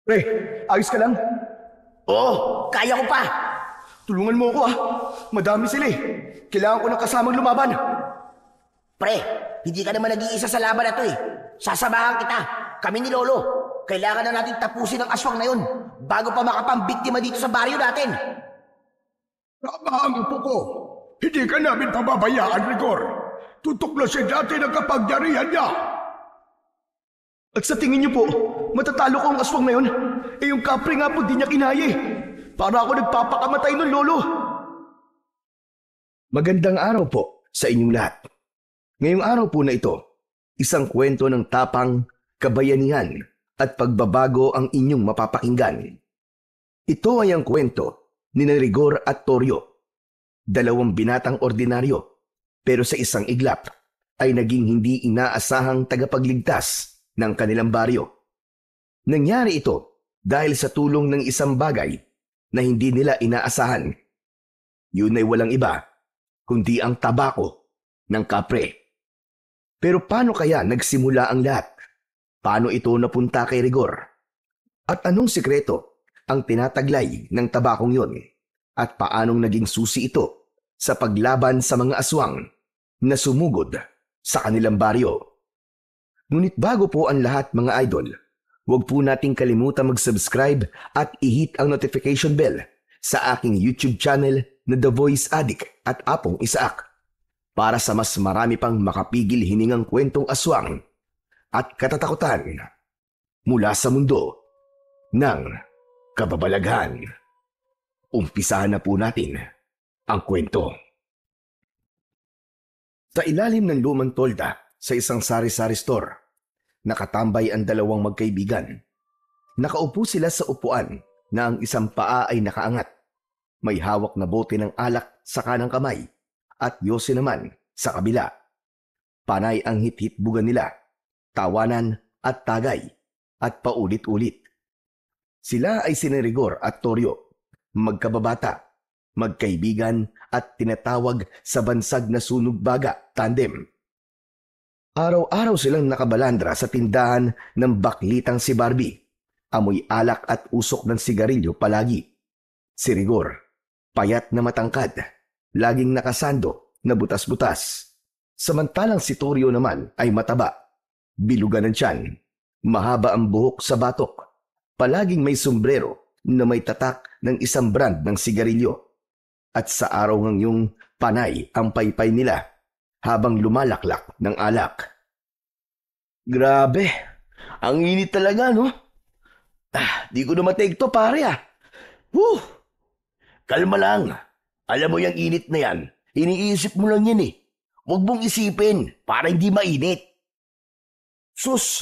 Pre, ayos ka lang? Oo, kaya ko pa. Tulungan mo ako Madami sila eh. Kailangan ko ng kasamang lumaban. Pre, hindi ka naman nag-iisa sa laban na to eh. Sasamahan kita. Kami ni Lolo. Kailangan na natin tapusin ang aswang na yun bago pa makapambiktima dito sa baryo natin. Tama ang upo ko. Hindi ka namin pababayaan, Rigor. Tutuklasin natin ang kapangyarihan niya. At sa tingin niyo po, matatalo ko ang aswang na yun? Eh yung kapre nga po di niya kinaya eh. Para ako nagpapakamatay nun, Lolo. Magandang araw po sa inyong lahat. Ngayong araw po na ito, isang kwento ng tapang, kabayanihan at pagbabago ang inyong mapapakinggan. Ito ay ang kwento ni Rigor at Torio, dalawang binatang ordinaryo, pero sa isang iglap ay naging hindi inaasahang tagapagligtas ng kanilang baryo. Nangyari ito dahil sa tulong ng isang bagay na hindi nila inaasahan. Yun ay walang iba kundi ang tabako ng kapre. Pero paano kaya nagsimula ang lahat? Paano ito napunta kay Rigor? At anong sikreto ang tinataglay ng tabakong yon? At paanong naging susi ito sa paglaban sa mga aswang na sumugod sa kanilang baryo? Ngunit bago po ang lahat mga idol, huwag po nating kalimutan mag-subscribe at i-hit ang notification bell sa aking YouTube channel na The Voice Addict at Apong Isaak para sa mas marami pang makapigil hiningang kwentong aswang at katatakutan mula sa mundo ng kababalaghan. Umpisahan na po natin ang kwento. Sa ilalim ng lumang tolda sa isang sari-sari store, nakatambay ang dalawang magkaibigan. Nakaupo sila sa upuan na ang isang paa ay nakaangat. May hawak na bote ng alak sa kanang kamay at yose naman sa kabila. Panay ang hit-hitbugan nila, tawanan at tagay at paulit-ulit. Sila ay sina Rigor at Torio, magkababata, magkaibigan at tinatawag sa bansag na sunog baga tandem. Araw-araw silang nakabalandra sa tindahan ng baklitang si Barbie. Amoy alak at usok ng sigarilyo palagi. Si Rigor, payat na matangkad, laging nakasando na butas-butas. Samantalang si Torio naman ay mataba, bilugan ng tiyan, mahaba ang buhok sa batok, palaging may sombrero na may tatak ng isang brand ng sigarilyo. At sa araw ng yung panay ang paypay nila habang lumalaklak ng alak. Grabe, ang init talaga, no? Di ko na matake to, pare Whew! Kalma lang. Alam mo yung init na yan, iniisip mo lang yan eh. Huwag mong isipin para hindi mainit. Sus,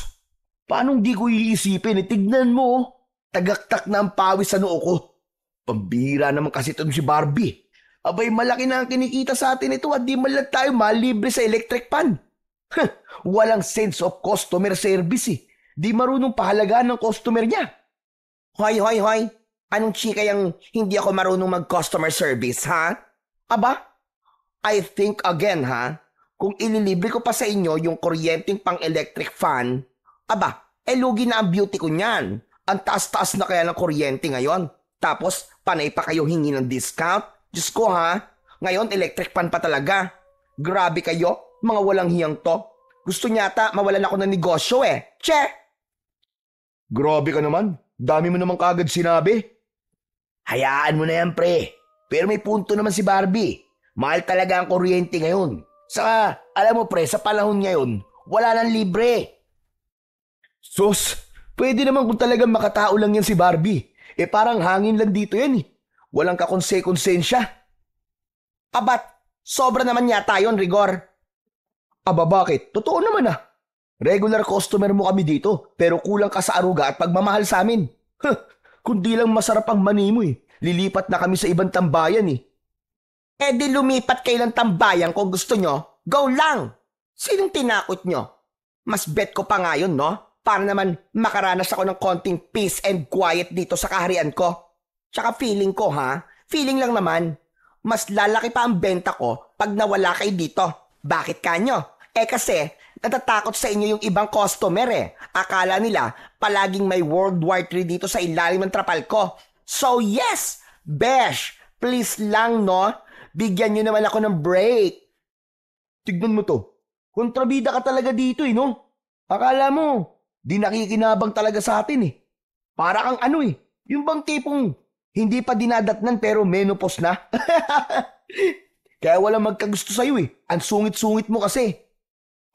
paano di ko iisipin? Tignan mo, tagaktak na ang pawis sa noo ko. Pambihira naman kasi ito si Barbie. Abay, malaki na ang kinikita sa atin ito at di man lang tayo malibre sa electric pan. Walang sense of customer service eh. Di marunong pahalagaan ng customer niya. Hoy, hoy, hoy. Anong chika yung hindi ako marunong mag-customer service, ha? Aba, I think again, ha? Kung ililibre ko pa sa inyo yung kuryenteng pang-electric fan, aba, lugi na ang beauty ko niyan. Ang taas-taas na kaya ng kuryente ngayon. Tapos, panay pa kayo hingi ng discount? Diyos ko, ha? Ngayon, electric fan pa talaga. Grabe kayo, mga walang hiyang to. Gusto nyata mawalan ako ng negosyo Che! Grabe ka naman. Dami mo naman kagad sinabi. Hayaan mo na yan, pre. Pero may punto naman si Barbie. Mahal talaga ang kuryente ngayon. Saka, alam mo pre, sa panahon ngayon, wala nang libre. Sus, pwede naman kung talagang makatao lang yan si Barbie. Parang hangin lang dito yan Walang kakonse-konsensya. Abat, sobra naman yata yun, Rigor. Aba bakit? Totoo naman Regular customer mo kami dito, pero kulang ka sa aruga at pagmamahal sa amin. Kundi lang masarap ang mani mo Lilipat na kami sa ibang tambayan Di lumipat kayo ng tambayan kung gusto nyo. Go lang! Sinong tinakot nyo? Mas bet ko pa nga yun, no? Para naman makaranas ako ng konting peace and quiet dito sa kaharian ko. Tsaka feeling ko, feeling lang naman, mas lalaki pa ang benta ko pag nawala kayo dito. Bakit kanyo? Kasi, natatakot sa inyo yung ibang customer eh. Akala nila palaging may World War III dito sa ilalim ng trapal ko. So yes, besh, please lang no, bigyan nyo naman ako ng break. Tignan mo to. Kontrabida ka talaga dito no? Akala mo, di nakikinabang talaga sa atin Para kang yung bang tipong hindi pa dinadatnan pero menopause na. Kaya walang magkagusto sa'yo Ang sungit-sungit mo kasi.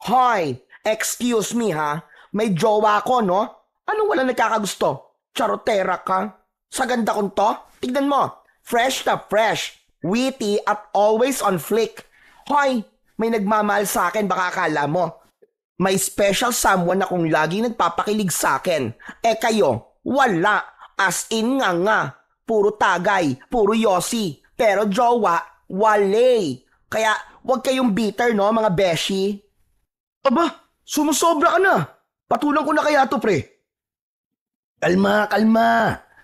Hoy, excuse me ha, may jowa ko no? Anong walang nagkakagusto? Charotera ka? Sa ganda kong to? Tignan mo, fresh na fresh, witty at always on flick. Hoy, may nagmamahal sa akin baka akala mo. May special someone na kung laging nagpapakilig sa akin. Kayo, wala. As in nga. Puro tagay, puro yosi. Pero jowa, wale. Kaya wag kayong bitter no mga beshi. Aba, sumusobra ka na. Patulang ko na kaya to pre. Kalma.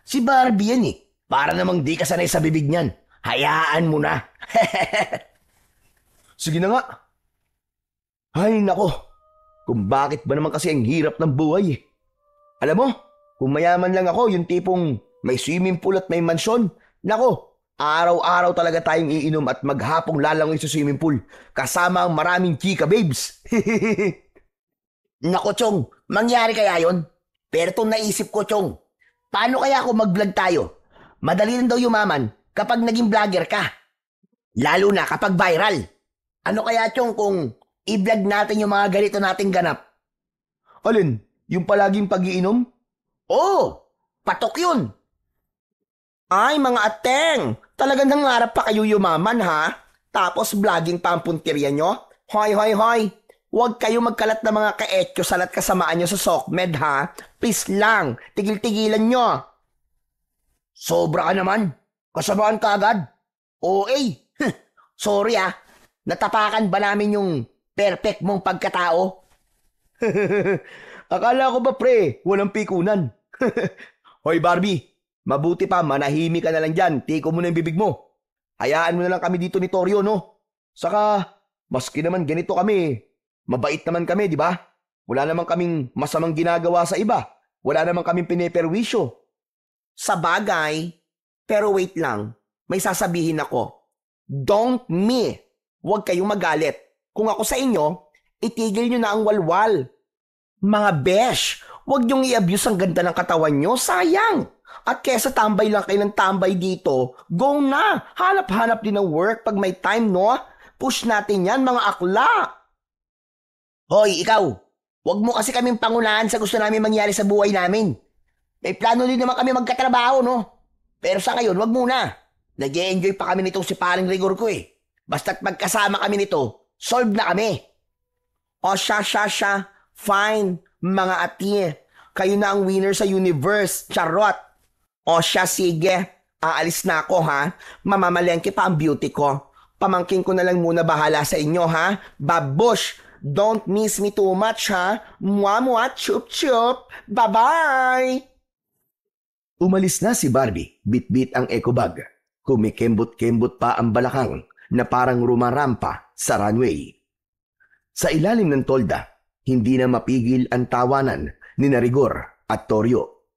Si Barbie yan Para namang di ka sanay sa bibig niyan. Hayaan mo na. Sige na nga. Ay nako, kung bakit ba naman kasi ang hirap ng buhay Alam mo, kung mayaman lang ako, yung tipong may swimming pool at may mansyon, nako, araw-araw talaga tayong iinom at maghapong lalangoy sa swimming pool kasama ang maraming chika babes. Nako Chong, mangyari kaya yon? Pero itong naisip ko Chong, paano kaya kung mag-vlog tayo? Madali rin daw yumaman kapag naging vlogger ka. Lalo na kapag viral. Ano kaya Chong kung i-vlog natin yung mga ganito nating ganap? Alin? Yung palaging pag-iinom? Oo, patok yun. Ay mga ateng, talagang nangarap pa kayo yumaman ha? Tapos vlogging pa ang puntirya nyo? Hoy. Huwag kayo magkalat ng mga kaetyo salat kasamaan nyo sa SOCMED ha? Please lang, tigil-tigilan nyo. Sobra ka naman. Kasamaan ka agad. OA. Sorry natapakan ba namin yung perfect mong pagkatao? Akala ko ba pre, walang pikunan. Hoy Barbie, mabuti pa manahimik ka na lang dyan. Tiko mo na yung bibig mo. Hayaan mo na lang kami dito ni Torio no? Saka, maski naman ganito kami, mabait naman kami, di ba? Wala naman kaming masamang ginagawa sa iba. Wala naman kaming pineperwisyo. Sa bagay, pero wait lang, may sasabihin ako. Don't me. Huwag kayong magalit. Kung ako sa inyo, itigil nyo na ang walwal. Mga besh, huwag nyong i-abuse ang ganda ng katawan nyo, sayang. At kesa tambay lang kayo ng tambay dito, go na. Hanap-hanap din ng work pag may time, no? Push natin yan, mga akla. Hoy, ikaw, huwag mo kasi kaming pangunahan sa gusto namin mangyari sa buhay namin. May plano din naman kami magkatrabaho, no? Pero sa ngayon, wag muna. Nag-e-enjoy pa kami nitong si paring rigor ko Basta't magkasama kami nito, solve na kami. O siya. Fine, mga ati. Kayo na ang winner sa universe, charot. O siya, sige. Aalis na ako, ha? Mamamalengke pa ang beauty ko. Pamangking ko na lang muna bahala sa inyo, ha? Babush, don't miss me too much, ha? Mua, chup. Bye-bye! Umalis na si Barbie, bit-bit ang ecobag. Kumikembot-kembot pa ang balakang na parang rumarampa sa runway. Sa ilalim ng tolda, hindi na mapigil ang tawanan ni Rigor at Torio.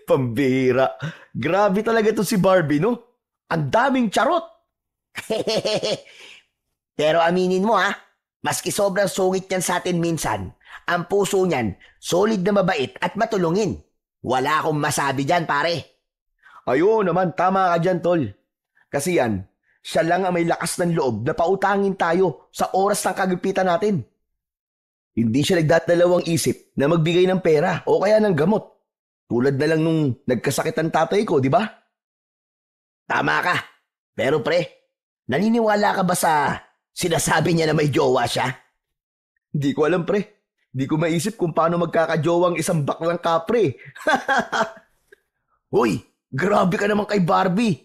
Pambihira. Grabe talaga to si Barbie, no? Ang daming charot. Pero aminin mo maski sobrang sungit yan sa atin minsan, ang puso niyan, solid na mabait at matulungin. Wala akong masabi dyan, pare. Ayun naman, tama ka dyan, tol. Kasi yan, siya lang ang may lakas ng loob na pautangin tayo sa oras ng kagipitan natin. Hindi siya nagdadalawang isip na magbigay ng pera o kaya ng gamot. Tulad na lang nung nagkasakit ang tatay ko, di ba? Tama ka. Pero pre, naniniwala ka ba sa sinasabi niya na may jowa siya? Hindi ko alam, pre. Hindi ko maisip kung paano magkakajowang isang baklang kapre. Uy, grabe ka naman kay Barbie.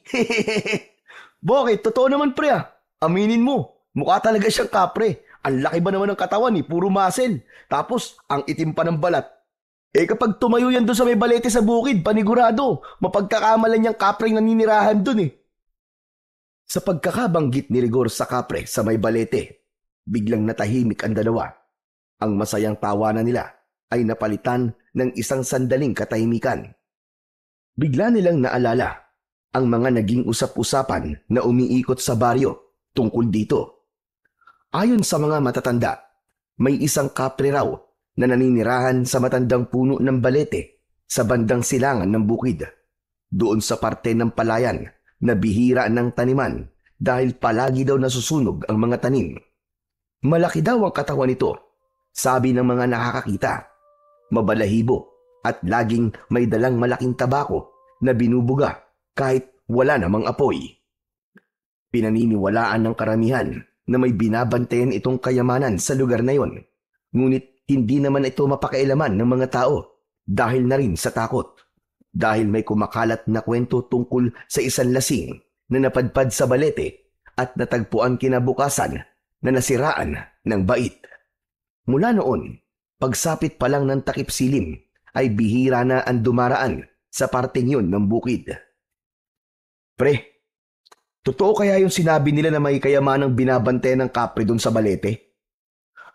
Bakit? Totoo naman, pre Aminin mo, mukha talaga siyang kapre. Ang laki ba naman ng katawan puro muscle. Tapos, ang itim pa ng balat. Kapag tumayo yan doon sa may balete sa bukid, panigurado, mapagkakamalan niyang kapreng naninirahan doon Sa pagkakabanggit ni Rigor sa kapre sa may balete, Biglang natahimik ang dalawa. Ang masayang tawanan nila ay napalitan ng isang sandaling katahimikan. Bigla nilang naalala ang mga naging usap-usapan na umiikot sa baryo tungkol dito. Ayon sa mga matatanda, may isang kapre raw na naninirahan sa matandang puno ng balete sa bandang silangan ng bukid. Doon sa parte ng palayan na bihira ng taniman dahil palagi daw nasusunog ang mga tanim. Malaki daw ang katawan nito, sabi ng mga nakakakita. Mabalahibo at laging may dalang malaking tabako na binubuga kahit wala namang apoy. Pinaniniwalaan ng karamihan na may binabantayan itong kayamanan sa lugar na yon. Ngunit hindi naman ito mapakailaman ng mga tao dahil na rin sa takot. Dahil may kumakalat na kwento tungkol sa isang lasing na napadpad sa balete at natagpuan kinabukasan na nasiraan ng bait. Mula noon, pagsapit pa lang ng takip silim ay bihira na ang dumaraan sa parteng yun ng bukid. Pre, totoo kaya yung sinabi nila na may kayamanang binabantayan ng kapre doon sa balete?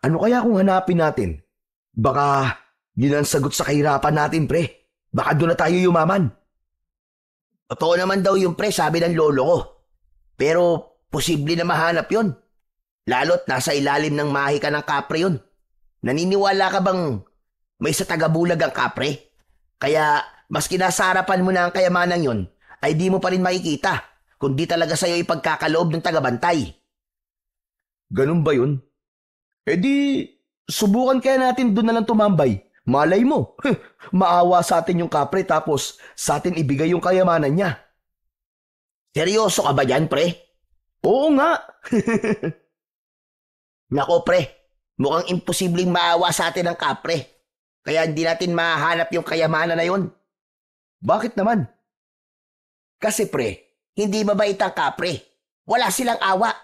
Ano kaya kung hanapin natin? Baka yun ang sagot sa kahirapan natin, pre. Baka doon na tayo yumaman. Totoo naman daw yung pre, sabi ng lolo ko. Pero posible na mahanap yun. Lalo't nasa ilalim ng mahika ng kapre yun. Naniniwala ka bang may sa tagabulag ang kapre? Kaya maski nasa harapan mo na ang kayamanan yun, ay di mo pa rin makikita kung di talaga sa'yo ipagkakaloob ng tagabantay. Ganun ba yun? E di, subukan kaya natin doon na lang tumambay. Malay mo, maawa sa atin yung kapre tapos sa atin ibigay yung kayamanan niya. Seryoso ka ba dyan, pre? Oo nga. Nako, pre, mukhang imposibleng maawa sa atin ang kapre. Kaya hindi natin mahanap yung kayamanan na yun. Bakit naman? Kasi pre, hindi mabait ang kapre. Wala silang awa.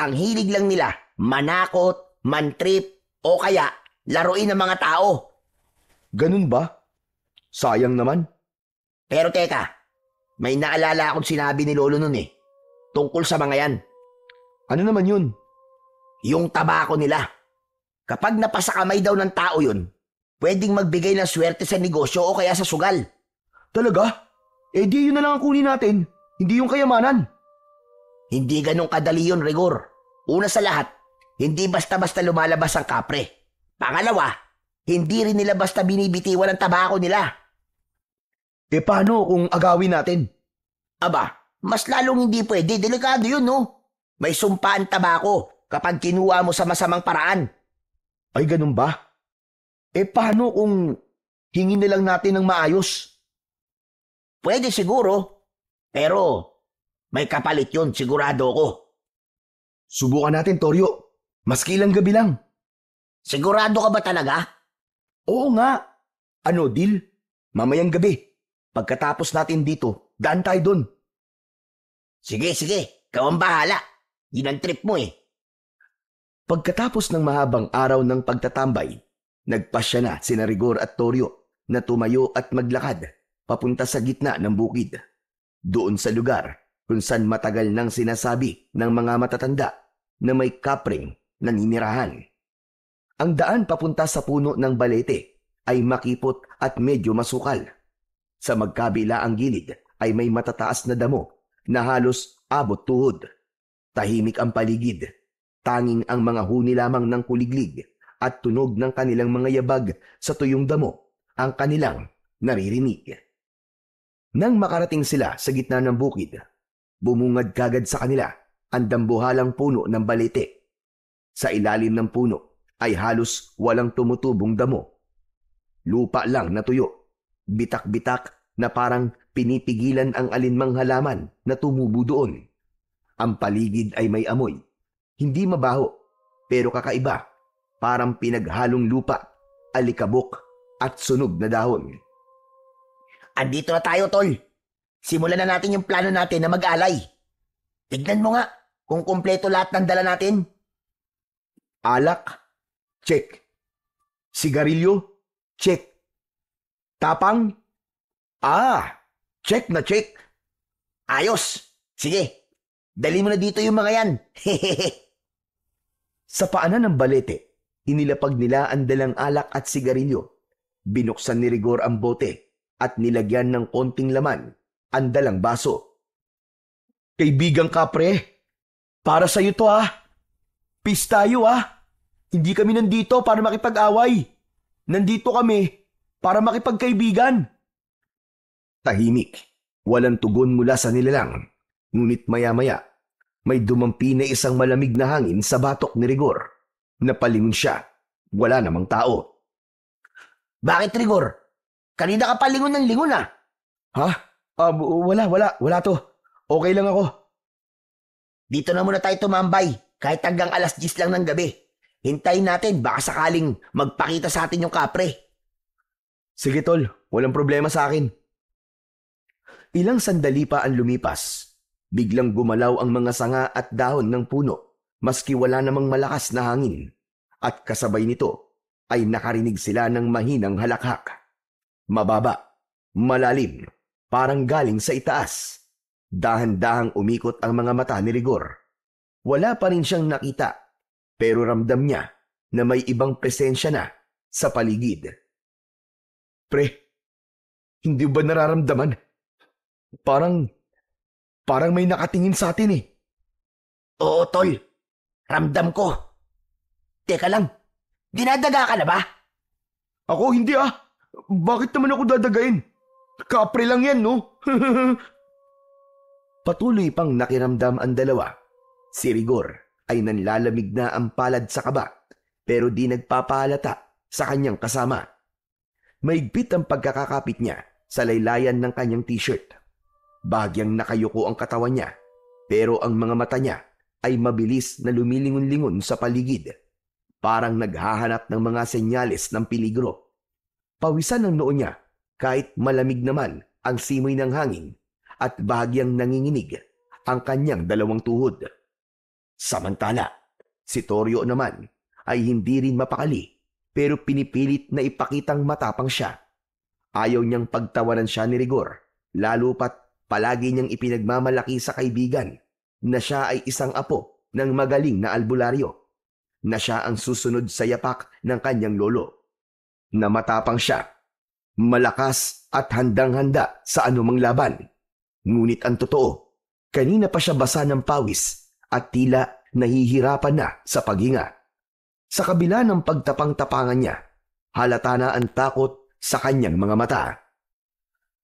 Ang hilig lang nila, manakot, mantrip, o kaya laruin ng mga tao. Ganun ba? Sayang naman. Pero teka, may naalala akong sinabi ni Lolo nun eh. Tungkol sa mga yan. Ano naman yun? Yung tabako nila. Kapag napasakamay daw ng tao yun, pwedeng magbigay ng swerte sa negosyo o kaya sa sugal. Talaga? Eh di yun na lang ang kunin natin. Hindi yung kayamanan. Hindi ganun kadali yun, Rigor. Una sa lahat, hindi basta-basta lumalabas ang kapre. Pangalawa, hindi rin nila basta binibitiwan ang tabako nila. Eh paano kung agawin natin? Aba, mas lalong hindi pwede. Delikado yun, no? May sumpa ang tabako kapag kinuha mo sa masamang paraan. Ay ganun ba? Eh paano kung hingin na lang natin ng maayos? Pwede siguro, pero may kapalit yun, sigurado ko. Subukan natin, Toryo. Maski ilang gabi lang. Sigurado ka ba talaga? Oo nga. Ano, deal? Mamayang gabi. Pagkatapos natin dito, daan tayo dun. Sige, ikaw ang bahala. Yun ang trip mo eh. Pagkatapos ng mahabang araw ng pagtatambay, nagpasya na sina Rigor at Toryo na tumayo at maglakad papunta sa gitna ng bukid. Doon sa lugar kung saan matagal nang sinasabi ng mga matatanda na may kapring naninirahan. Ang daan papunta sa puno ng balete ay makipot at medyo masukal. Sa magkabila ang gilid ay may matataas na damo na halos abot tuhod. Tahimik ang paligid. Tanging ang mga huni lamang ng kuliglig at tunog ng kanilang mga yabag sa tuyong damo ang kanilang naririnig. Nang makarating sila sa gitna ng bukid, bumungad kagad sa kanila ang dambuhalang puno ng balete. Sa ilalim ng puno ay halos walang tumutubong damo. Lupa lang na tuyo, bitak-bitak na parang pinipigilan ang alinmang halaman na tumubo doon. Ang paligid ay may amoy. Hindi mabaho, pero kakaiba. Parang pinaghalong lupa, alikabok at sunog na dahon. Andito na tayo, Tol. Simulan na natin yung plano natin na mag-alay. Tignan mo nga kung kumpleto lahat ng dala natin. Alak? Check. Sigarilyo? Check. Tapang? Check na check. Ayos. Sige, dali mo na dito yung mga yan. Sa paanan ng balete, inilapag nila ang dalang alak at sigarilyo. Binuksan ni Rigor ang bote at nilagyan ng konting laman ang dalang baso. Kaibigang kapre, para sa'yo to Peace tayo Hindi kami nandito para makipag-away. Nandito kami para makipagkaibigan. Tahimik, walang tugon mula sa nilalang. Ngunit maya-maya, may dumampi na isang malamig na hangin sa batok ni Rigor. Napalingon siya. Wala namang tao. Bakit, Rigor? Kanina ka pa lingon ng lingon Wala to. Okay lang ako. Dito na muna tayo tumambay, kahit hanggang 10:00 lang ng gabi. Hintayin natin, baka sakaling magpakita sa atin yung kapre. Sige tol, walang problema sa akin. Ilang sandali pa ang lumipas. Biglang gumalaw ang mga sanga at dahon ng puno, maski wala namang malakas na hangin. At kasabay nito ay nakarinig sila ng mahinang halakhak. Mababa, malalim, parang galing sa itaas. Dahan-dahang umikot ang mga mata ni Rigor. Wala pa rin siyang nakita, pero ramdam niya na may ibang presensya na sa paligid. Pre, hindi ba nararamdaman? Parang may nakatingin sa atin Oo, tol. Ramdam ko. Teka lang, dinadaga ka na ba? Ako hindi Bakit naman ako dadagain? Kapre lang yan, no? Patuloy pang nakiramdam ang dalawa. Si Rigor ay nanlalamig na ang palad sa kaba, pero di nagpapahalata sa kanyang kasama. Maigpit ang pagkakakapit niya sa laylayan ng kanyang t-shirt. Bahagyang nakayuko ang katawan niya, pero ang mga mata niya ay mabilis na lumilingon-lingon sa paligid. Parang naghahanap ng mga senyales ng peligro. Pawisan ang noo niya kahit malamig naman ang simoy ng hangin at bahagyang nanginginig ang kanyang dalawang tuhod. Samantala, si Toryo naman ay hindi rin mapakali pero pinipilit na ipakitang matapang siya. Ayaw niyang pagtawanan siya ni Rigor, lalo pat palagi niyang ipinagmamalaki sa kaibigan na siya ay isang apo ng magaling na albularyo, na siya ang susunod sa yapak ng kanyang lolo, na matapang siya, malakas at handang-handa sa anumang laban. Ngunit ang totoo, kanina pa siya basa ng pawis at tila nahihirapan na sa paghinga. Sa kabila ng pagtapang-tapangan niya, halata na ang takot sa kanyang mga mata.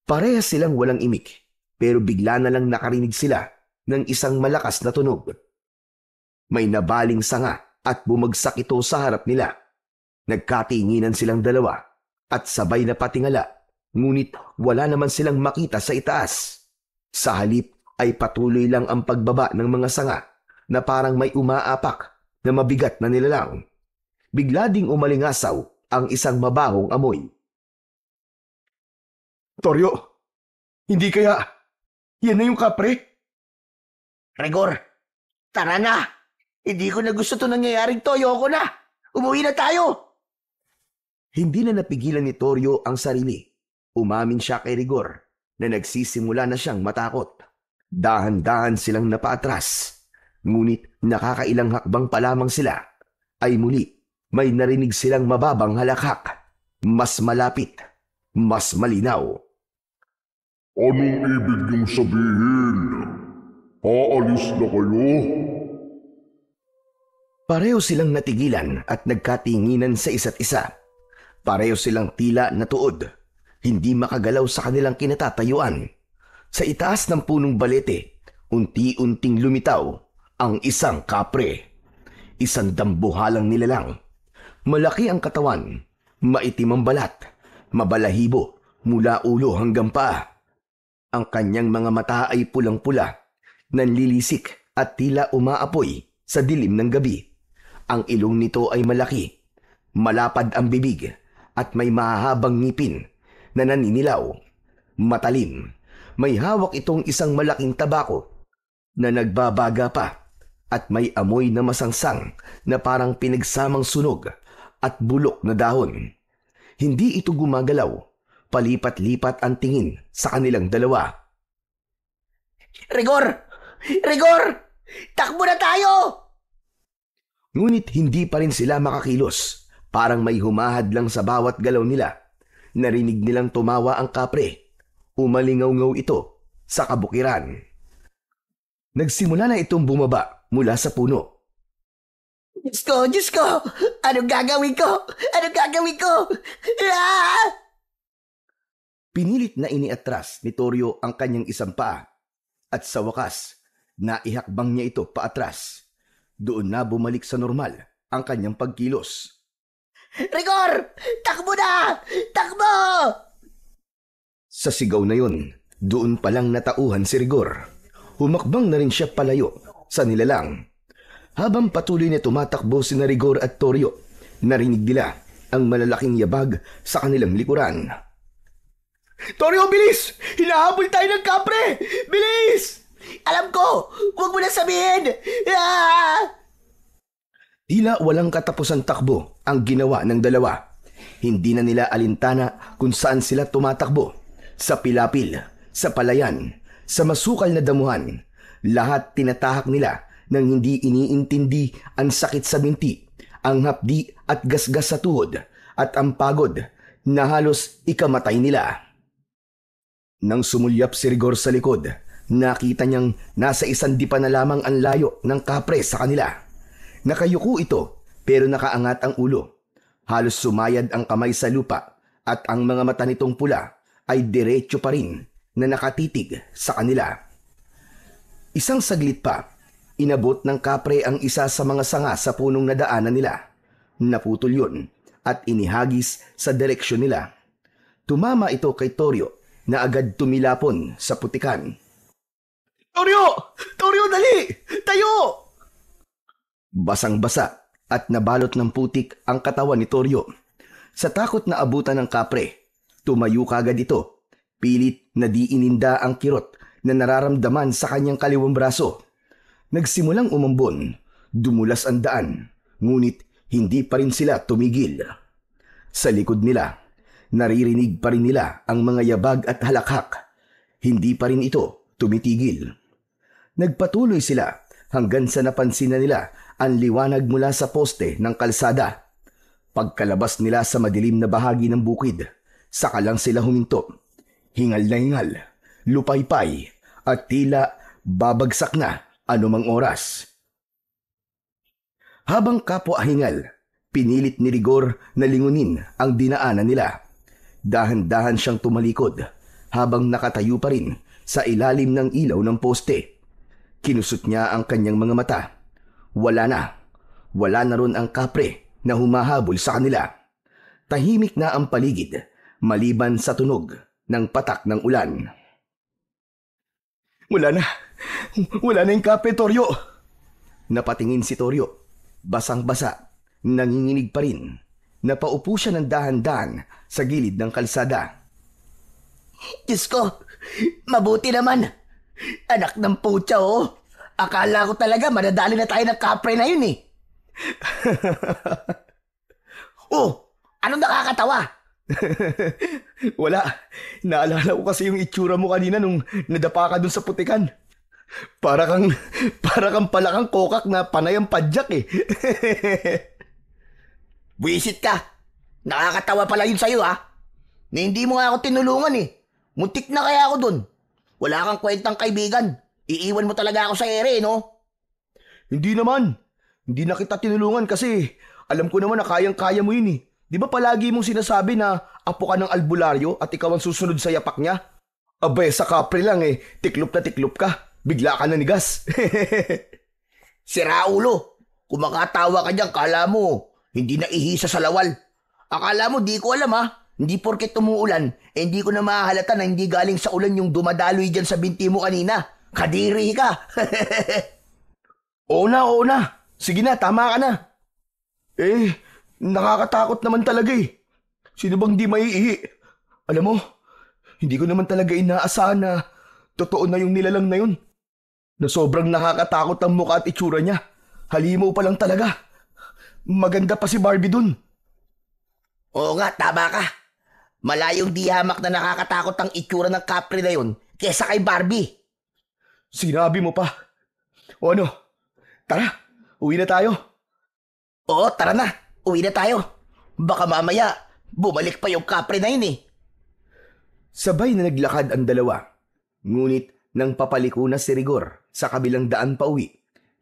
Parehas silang walang imik, pero bigla na lang nakarinig sila ng isang malakas na tunog. May nabaling sanga at bumagsak ito sa harap nila. Nagkatinginan silang dalawa at sabay na patingala, ngunit wala naman silang makita sa itaas. Sa halip ay patuloy lang ang pagbaba ng mga sanga na parang may umaapak na mabigat na nilalang. Bigla ding umalingasaw ang isang mabahong amoy. Toryo, hindi kaya yan na yung kapre? Rigor, tara na. Hindi ko na gusto ito nangyayaring to. Ayoko na. Umuwi na tayo. Hindi na napigilan ni Toryo ang sarili. Umamin siya kay Rigor na nagsisimula na siyang matakot. Dahan-dahan silang napaatras. Ngunit nakakailang hakbang pa lamang sila ay muli may narinig silang mababang halakhak. Mas malapit, mas malinaw. Anong ibig niyong sabihin? Aalis na kayo? Pareho silang natigilan at nagkatinginan sa isa't isa. Pareho silang tila natuod, hindi makagalaw sa kanilang kinatatayuan. Sa itaas ng punong balete, unti-unting lumitaw ang isang kapre. Isang dambuhalang nilalang. Malaki ang katawan, maitim ang balat, mabalahibo mula ulo hanggang paa. Ang kanyang mga mata ay pulang-pula, nanlilisik at tila umaapoy sa dilim ng gabi. Ang ilong nito ay malaki, malapad ang bibig at may mahahabang ngipin na naninilaw. Matalim, may hawak itong isang malaking tabako na nagbabaga pa at may amoy na masangsang na parang pinagsamang sunog at bulok na dahon. Hindi ito gumagalaw, palipat-lipat ang tingin sa kanilang dalawa. Rigor! Rigor! Takbo na tayo! Ngunit hindi pa rin sila makakilos. Parang may humahad lang sa bawat galaw nila. Narinig nilang tumawa ang kapre. Umalingaw-ngaw ito sa kabukiran. Nagsimula na itong bumaba mula sa puno. Diyos ko, Diyos ko! Anong gagawin ko? Anong gagawin ko? Ah! Pinilit na iniatras ni Toryo ang kanyang isang paa. At sa wakas, naihakbang niya ito paatras. Doon na bumalik sa normal ang kanyang pagkilos. Rigor! Takbo na! Takbo! Sa sigaw na yun, doon palang natauhan si Rigor. Humakbang na rin siya palayo sa nilalang. Habang patuloy na tumatakbo si Rigor at Toryo, narinig nila ang malalaking yabag sa kanilang likuran. Toryo, bilis! Hinahabol tayo ng kapre! Bilis! Alam ko! Huwag mo na sabihin! Ah! Tila walang katapusang takbo ang ginawa ng dalawa. Hindi na nila alintana kung saan sila tumatakbo. Sa pilapil, sa palayan, sa masukal na damuhan. Lahat tinatahak nila nang hindi iniintindi ang sakit sa binti, ang hapdi at gasgas sa tuhod, at ang pagod na halos ikamatay nila. Nang sumulyap si Rigor sa likod, nakita niyang nasa isang dipa na lamang ang layo ng kapre sa kanila. Nakayuko ito pero nakaangat ang ulo. Halos sumayad ang kamay sa lupa at ang mga mata nitong pula ay diretso pa rin na nakatitig sa kanila. Isang saglit pa, inabot ng kapre ang isa sa mga sanga sa punong nadaanan nila. Naputol yun at inihagis sa direksyon nila. Tumama ito kay Toryo na agad tumilapon sa putikan. Toryo! Toryo, dali! Tayo! Basang-basa at nabalot ng putik ang katawan ni Toryo. Sa takot na abutan ng kapre, tumayo kagad ito. Pilit na di ininda ang kirot na nararamdaman sa kanyang kaliwang braso. Nagsimulang umambon, dumulas ang daan, ngunit hindi pa rin sila tumigil. Sa likod nila, naririnig pa rin nila ang mga yabag at halakhak. Hindi pa rin ito tumitigil. Nagpatuloy sila hanggang sa napansin na nila ang liwanag mula sa poste ng kalsada. Pagkalabas nila sa madilim na bahagi ng bukid, saka lang sila huminto. Hingal na hingal, lupaypay, at tila babagsak na anumang oras. Habang kapwa hingal, pinilit ni Rigor na lingunin ang dinaanan nila. Dahan-dahan siyang tumalikod habang nakatayo pa rin sa ilalim ng ilaw ng poste. Kinusot niya ang kanyang mga mata. Wala na ron ang kapre na humahabol sa kanila. Tahimik na ang paligid, maliban sa tunog ng patak ng ulan. Wala na yung kapre, Toryo. Napatingin si Toryo, basang-basa, nanginginig pa rin. Napaupo siya ng dahan-dahan sa gilid ng kalsada. Diyos ko, mabuti naman. Anak ng putya, oh. Akala ko talaga madadali na tayo ng kapre na yun eh. Oh, anong nakakatawa? Wala. Naalala ko kasi yung itsura mo kanina nung nadapa ka dun sa putikan. Para kang palakang kokak na panay ang padyak eh. Buisit ka. Nakakatawa pala yun sa'yo ha. Na hindi mo nga ako tinulungan eh. Muntik na kaya ako dun. Wala kang kwentang kaibigan. Iiwan mo talaga ako sa ere, no? Hindi naman. Hindi na kita tinulungan kasi alam ko naman na kayang-kaya mo yun eh. Di ba palagi mong sinasabi na apo ka ng albularyo at ikaw ang susunod sa yapak niya? Abay, sa kapre lang eh. Tiklop na tiklop ka. Bigla ka nanigas. Sira ulo. Kung makatawa ka dyan, kala mo hindi na ihisa sa lawal. Akala mo di ko alam ha. Hindi porket tumuulan, hindi ko na mahalata na hindi galing sa ulan yung dumadaloy dyan sa binti mo kanina. Kadiri ka. Oo na. Sige na, tama ka na. Nakakatakot naman talaga eh. Sino bang di maiihi? Alam mo, hindi ko naman talaga inaasahan na totoo na yung nilalang na yun. Na sobrang nakakatakot ang mukha at itsura niya. Halimaw pa lang talaga. Maganda pa si Barbie dun. Oo nga, tama ka. Malayong di hamak na nakakatakot ang itsura ng kapre na yun kesa kay Barbie. Sinabi mo pa. O ano? Tara, uwi na tayo. Oo, tara na. Uwi na tayo. Baka mamaya, bumalik pa yung kapre na yun eh. Sabay na naglakad ang dalawa. Ngunit nang papaliko na si Rigor sa kabilang daan pa uwi,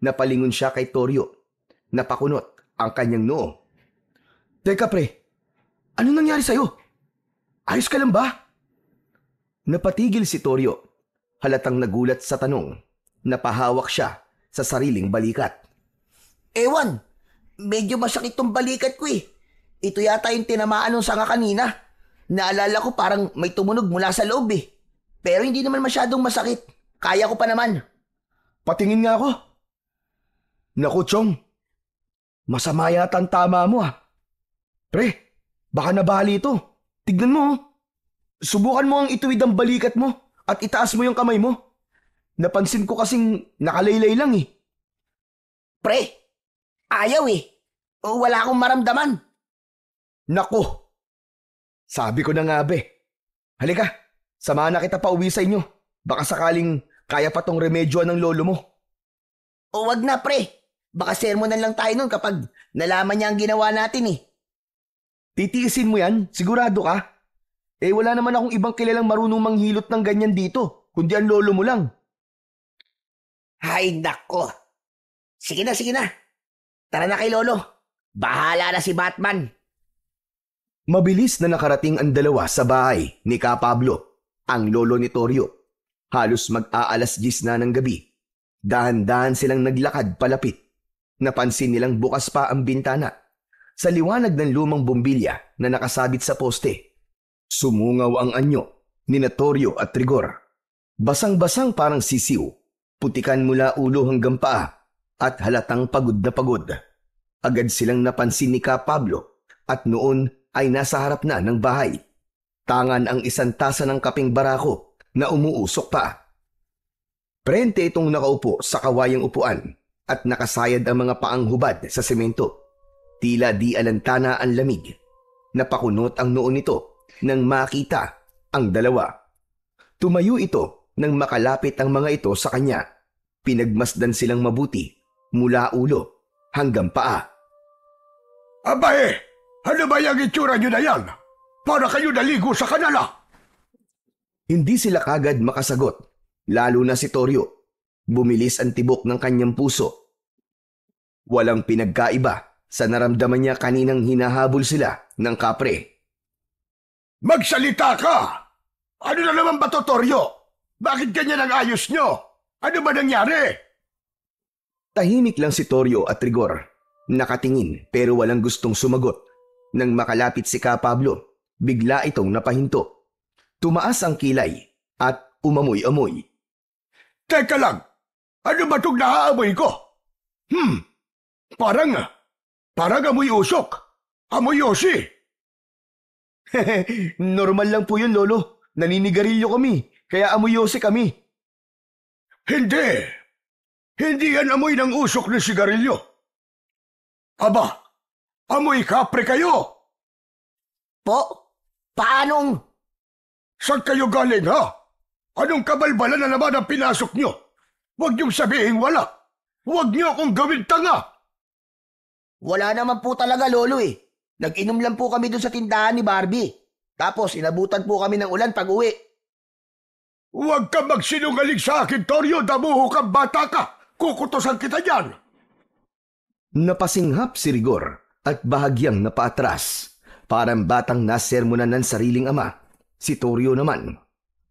napalingon siya kay Toryo. Napakunot ang kanyang noo. Teka pre, ano nangyari sa'yo? Ayos ka lang ba? Napatigil si Toryo. Halatang nagulat sa tanong. Napahawak siya sa sariling balikat. Ewan, medyo masakit tong balikat ko eh. Ito yata yung tinamaan ng sanga kanina. Naalala ko parang may tumunog mula sa loob eh. Pero hindi naman masyadong masakit. Kaya ko pa naman. Patingin nga ako. Naku, Chong. Masama yata ang tama mo ah. Pre, baka nabali ito. Tignan mo oh. Subukan mo ang ituwid ang balikat mo at itaas mo yung kamay mo. Napansin ko kasing nakalaylay lang eh. Pre, ayaw eh. Wala akong maramdaman. Naku! Sabi ko na nga be. Halika, samahan na kita pa uwi sa inyo. Baka sakaling kaya pa tong remedyoan ng lolo mo. O wag na pre. Baka sermonan lang tayo nun kapag nalaman niya ang ginawa natin eh. Titiisin mo yan? Sigurado ka? Eh wala naman akong ibang kilalang marunong manghilot ng ganyan dito, kundi ang lolo mo lang. Hay nako. Sige na, sige na. Tara na kay lolo. Bahala na si Batman. Mabilis na nakarating ang dalawa sa bahay ni Ka Pablo, ang lolo ni Toryo. Halos mag-aalas 10 na ng gabi. Dahan-dahan silang naglakad palapit. Napansin nilang bukas pa ang bintana. Sa liwanag ng lumang bombilya na nakasabit sa poste, sumungaw ang anyo ni Toryo at Rigor. Basang-basang parang sisiw, putikan mula ulo hanggang paa at halatang pagod na pagod. Agad silang napansin ni Ka Pablo at noon ay nasa harap na ng bahay. Tangan ang isang tasa ng kaping barako na umuusok pa. Prente itong nakaupo sa kawayang upuan at nakasayad ang mga paang hubad sa semento. Tila di alantana ang lamig. Napakunot ang noo nito nang makita ang dalawa. Tumayo ito nang makalapit ang mga ito sa kanya. Pinagmasdan silang mabuti mula ulo hanggang paa. Abae! Ano ba yung itsura nyo na yan? Para kayo naligo sa kanala. Hindi sila kagad makasagot, lalo na si Toryo. Bumilis ang tibok ng kanyang puso. Walang pinagkaiba sa naramdaman niya kaninang hinahabol sila ng kapre. Magsalita ka! Ano na naman ba to, Toryo? Bakit ganyan ang ayos nyo? Ano ba nangyari? Tahimik lang si Toryo at Rigor. Nakatingin pero walang gustong sumagot. Nang makalapit si Ka Pablo, bigla itong napahinto. Tumaas ang kilay at umamoy-amoy. Teka lang! Ano ba itong naaamoy ko? Parang amoy usok. Amoy yosi. Normal lang po yun, Lolo. Naninigarilyo kami, kaya amoy yosi kami. Hindi. Hindi yan amoy ng usok ng sigarilyo. Aba, amoy kapre kayo. Po? Paanong? Saan kayo galing, ha? Anong kabalbalan na naman ang pinasok nyo? Huwag niyong sabihin wala. Huwag niyo akong gawin tanga. Wala naman po talaga, lolo eh. Nag-inom lang po kami doon sa tindahan ni Barbie. Tapos inabutan po kami ng ulan pag uwi. Huwag ka magsinungaling sa akin, Toryo. Damuho kang bata ka. Kukutosan kita dyan. Napasinghap si Rigor at bahagyang napaatras. Parang batang nasermonan ng sariling ama. Si Toryo naman,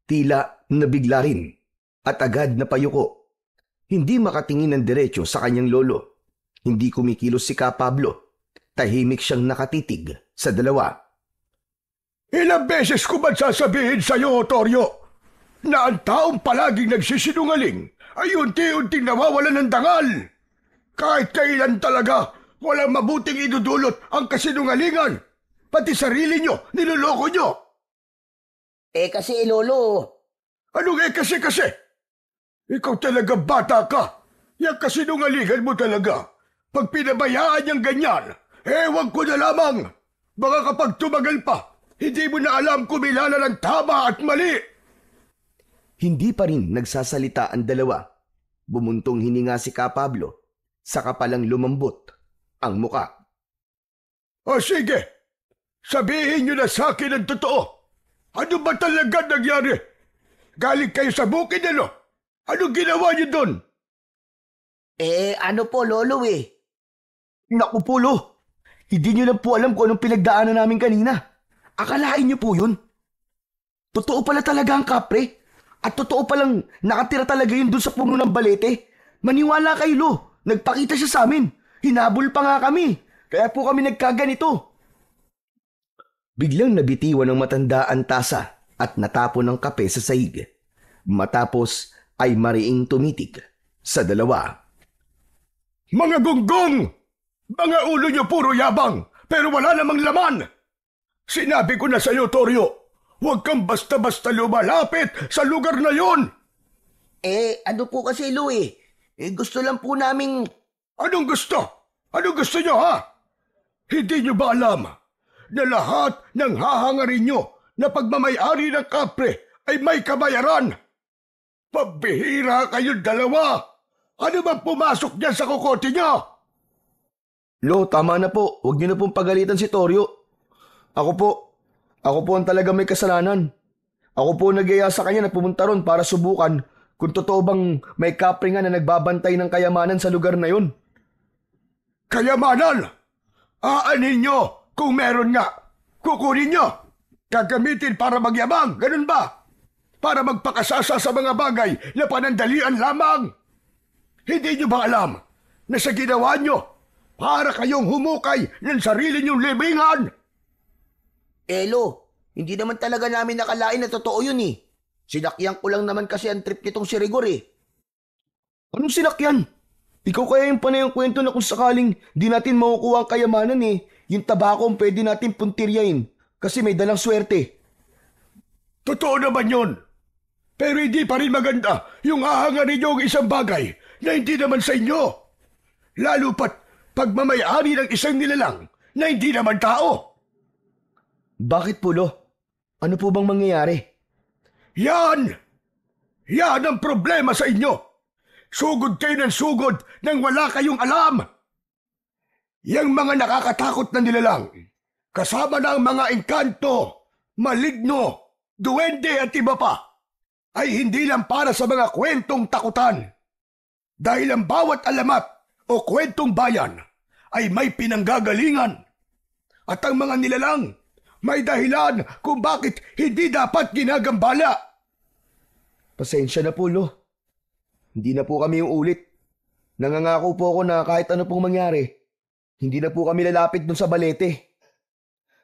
tila nabigla rin at agad napayuko. Hindi makatingin ng diretso sa kanyang lolo. Hindi kumikilos si Ka Pablo. Tahimik siyang nakatitig sa dalawa. Ilang beses ko ba sasabihin sa'yo, Toryo, na ang taong palaging nagsisinungaling ay unti-unting nawawalan ng dangal. Kahit kailan talaga, walang mabuting idudulot ang kasinungalingan. Pati sarili nyo, niloloko nyo. Kasi lolo. Anong kasi? Ikaw talaga bata ka. Yang kasinungalingan mo talaga. Pag pinabayaan niyang ganyan, ewan ko na lamang. Baka kapag tumagal pa, hindi mo na alam kumilala ng tama at mali. Hindi pa rin nagsasalita ang dalawa. Bumuntong hininga si Ka Pablo. Saka palang lumambot ang muka. O sige, sabihin niyo na sa akin ang totoo. Ano ba talaga nangyari? Galing kayo sa bukid, ano? Anong ginawa niyo doon? Ano po, Lolo eh. Naku po, Lo. Hindi niyo lang po alam kung anong pinagdaanan namin kanina. Akalain niyo po yun. Totoo pala talaga ang kapre. At totoo palang nakatira talaga yun doon sa puno ng balete. Maniwala kayo, Lo. Nagpakita siya sa amin. Hinabol pa nga kami. Kaya po kami nagkaganito. Biglang nabitiwan ng matanda ang tasa at natapon ng kape sa sahig. Matapos ay mariing tumitig sa dalawa. Mga gunggong! Mga ulo niyo puro yabang, pero wala namang laman! Sinabi ko na sa iyo, Toryo, huwag kang basta-basta lumalapit sa lugar na yon! Ano po kasi, Lo eh. Gusto lang po naming... Anong gusto? Anong gusto niyo, ha? Hindi niyo ba alam na lahat ng hahangarin niyo na pagmamayari ng kapre ay may kabayaran? Pabihira kayong dalawa! Ano bang pumasok niyan sa kokote niya? Lo, tama na po. Huwag niyo na pong pagalitan si Toryo. Ako po ang talaga may kasalanan. Ako po nag-iya sa kanya na pumunta ron para subukan kung totoo bang may kapre nga na nagbabantay ng kayamanan sa lugar na yun. Kayamanan! Aanin niyo kung meron nga. Kukunin niyo. Gagamitin para magyabang, ganun ba? Para magpakasasa sa mga bagay na panandalian lamang. Hindi niyo ba alam na sa ginawa niyo, para kayong humukay ng sarili niyong libingan? Lo, hindi naman talaga namin nakalain na totoo yun eh. Sinakyan ko lang naman kasi ang trip nitong si Rigor eh. Anong sinakyan? Ikaw kaya yung panay ang kwento na kung sakaling di natin makukuha ang kayamanan eh, yung tabako ang pwede natin puntiryain kasi may dalang swerte. Totoo naman yun. Pero hindi pa rin maganda yung hahangarin niyo ang isang bagay na hindi naman sa inyo. Lalo pat pagmamayari ng isang nilalang na hindi naman tao. Bakit po, Lo? Ano po bang mangyayari? Yan! Yan ang problema sa inyo. Sugod kayo ng sugod nang wala kayong alam. Yang mga nakakatakot na nilalang, kasama na ang mga engkanto, maligno, duwende at iba pa, ay hindi lang para sa mga kwentong takutan. Dahil ang bawat alamat o kwentong bayan ay may pinanggagalingan. At ang mga nilalang may dahilan kung bakit hindi dapat ginagambala. Pasensya na po, Lo. Hindi na po kami yung ulit. Nangangako po ako na kahit ano pong mangyari, hindi na po kami lalapit dun sa balete.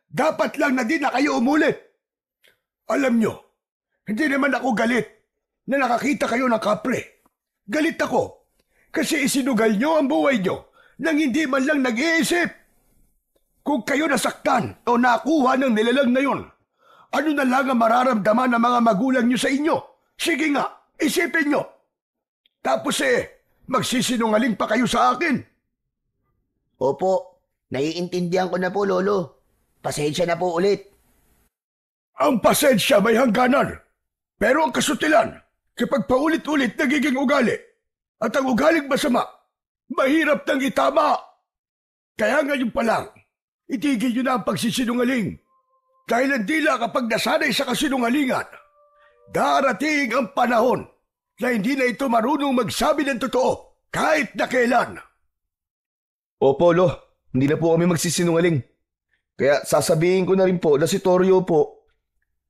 Dapat lang na di na kayo umulit. Alam nyo, hindi naman ako galit na nakakita kayo ng kapre. Galit ako kasi isinugal nyo ang buhay nyo nang hindi man lang nag-iisip. Kung kayo nasaktan o nakuha ng nilalang na yun, ano na lang ang mararamdaman ng mga magulang nyo sa inyo? Sige nga, isipin nyo. Tapos magsisinungaling pa kayo sa akin. Opo, naiintindihan ko na po, Lolo. Pasensya na po ulit. Ang pasensya may hangganan. Pero ang kasutilan, kapag paulit-ulit nagiging ugali, at ang ugaling masama, mahirap nang itama. Kaya ngayon pa lang, itigil nyo na ang pagsisinungaling. Dahil hindi lang kapag nasanay sa kasinungalingan, darating ang panahon na hindi na ito marunong magsabi ng totoo kahit na kailan. Opo, Lo. Hindi na po kami magsisinungaling. Kaya sasabihin ko na rin po na si Toryo po,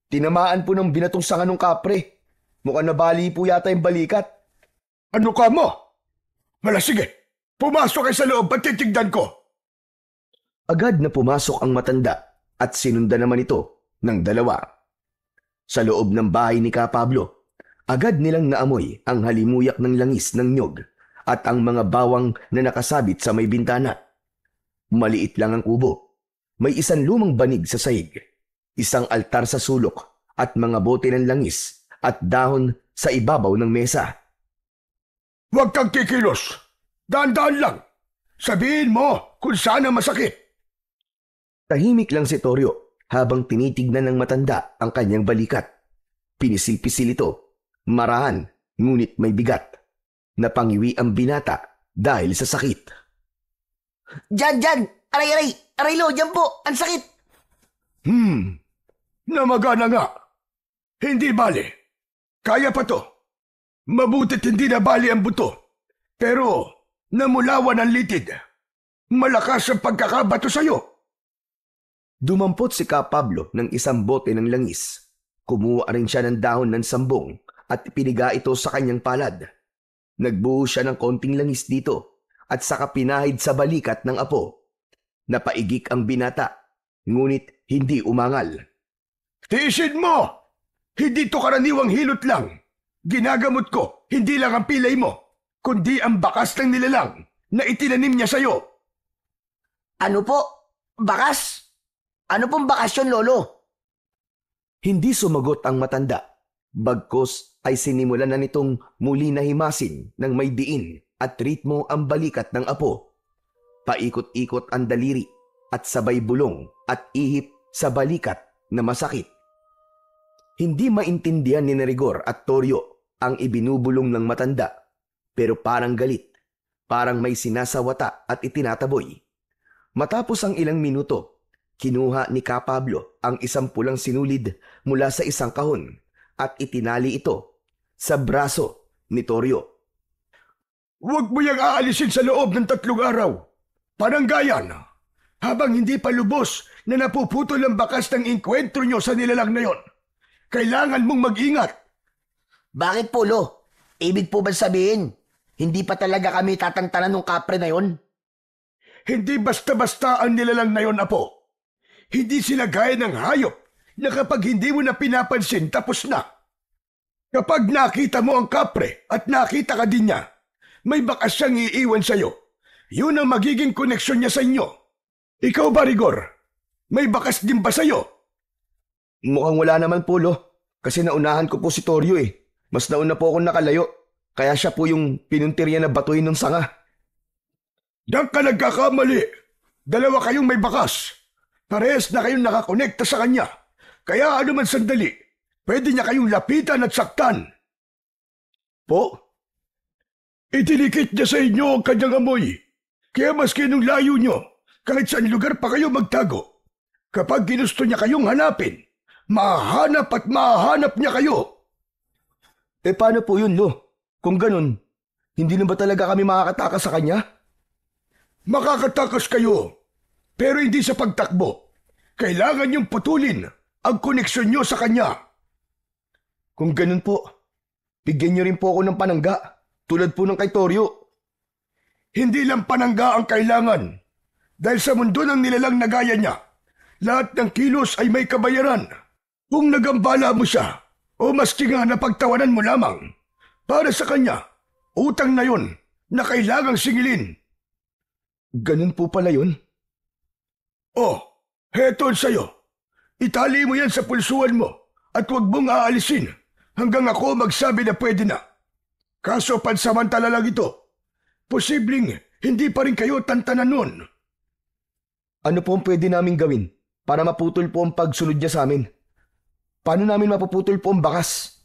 tinamaan po ng binatong sanga ng kapre. Mukhang nabali po yata yung balikat. Ano ka mo? Wala, sige. Pumasok kayo sa loob at titignan ko. Agad na pumasok ang matanda at sinundan naman ito ng dalawa. Sa loob ng bahay ni Ka Pablo, agad nilang naamoy ang halimuyak ng langis ng nyog at ang mga bawang na nakasabit sa may bintana. Maliit lang ang kubo. May isang lumang banig sa sahig, isang altar sa sulok at mga bote ng langis at dahon sa ibabaw ng mesa. Huwag kang kikilos. Daan-daan lang. Sabihin mo kung saan ang masakit. Tahimik lang si Toryo habang tinitignan ng matanda ang kanyang balikat. Pinisil-pisil ito, marahan, ngunit may bigat. Napangiwi ang binata dahil sa sakit. Diyan! Aray, aray! Aray, lo! Diyan po! Ang sakit! Namaga na nga. Hindi bali. Kaya pa to. Mabuti't hindi na bali ang buto. Pero namulawan ang litid. Malakas ang pagkakabato sa'yo. Dumampot si Ka Pablo ng isang bote ng langis. Kumuha rin siya ng dahon ng sambong at piniga ito sa kanyang palad. Nagbuo siya ng konting langis dito at saka pinahid sa balikat ng apo. Napaigik ang binata, ngunit hindi umangal. Tiisin mo! Hindi to karaniwang hilot lang. Ginagamot ko, hindi lang ang pilay mo, kundi ang bakas ng nilalang na itinanim niya sa'yo. Ano po? Bakas? Ano pong bakasyon, lolo? Hindi sumagot ang matanda. Bagkos ay sinimulan na nitong muli na himasin ng may diin at ritmo ang balikat ng apo. Paikot-ikot ang daliri at sabay bulong at ihip sa balikat na masakit. Hindi maintindihan ni Rigor at Toryo ang ibinubulong ng matanda, pero parang galit, parang may sinasawata at itinataboy. Matapos ang ilang minuto, kinuha ni Ka Pablo ang isang pulang sinulid mula sa isang kahon at itinali ito sa braso ni Toryo. Huwag mo yang aalisin sa loob ng 3 araw. Pananggayan, habang hindi pa lubos na napuputol ang bakas ng inkwentro nyo sa nilalang na yon. Kailangan mong mag-ingat. Bakit po, lo? Ibig po ba sabihin, hindi pa talaga kami tatantanan ng kapre na yon? Hindi basta-basta ang nilalang na yon, apo. Hindi sila gaya ng hayop na kapag hindi mo na pinapansin, tapos na. Kapag nakita mo ang kapre at nakita ka din niya, may bakas siyang iiwan sa'yo. Yun ang magiging koneksyon niya sa inyo. Ikaw ba, Rigor? May bakas din ba sa'yo? Mukhang wala naman po, lo. Kasi naunahan ko po si Toryo eh. Mas nauna po akong nakalayo. Kaya siya po yung pinuntirya na batuin ng sanga. Diyan ka nagkakamali. 2 kayong may bakas. Parehas na kayong nakakonekta sa kanya. Kaya ano man sandali, pwede niya kayong lapitan at saktan. Po? Itinikit niya sa inyo ang kanyang amoy. Kaya maski nung layo nyo, kahit saan lugar pa kayo magtago. Kapag ginusto niya kayong hanapin, mahanap at mahanap niya kayo. Eh paano po yun, lo? Kung ganun, hindi na ba talaga kami makakatakas sa kanya? Makakatakas kayo, pero hindi sa pagtakbo. Kailangan niyong putulin ang koneksyon niyo sa kanya. Kung ganun po, bigyan niyo rin po ako ng panangga, tulad po ng kay Toryo. Hindi lang panangga ang kailangan. Dahil sa mundo ng nilalang na gaya niya, lahat ng kilos ay may kabayaran. Kung nagambala mo siya, o maski nga na pagtawanan mo lamang, para sa kanya, utang na yon na kailangang singilin. Ganun po pala yun? Oh, heto sa'yo. Itali mo yan sa pulsuan mo at huwag mong aalisin hanggang ako magsabi na pwede na. Kaso pansamantala lang ito. Posibleng hindi pa rin kayo tantanan nun. Ano po ang pwede namin gawin para maputol po ang pagsunod niya sa amin? Paano namin mapuputol po ang bakas?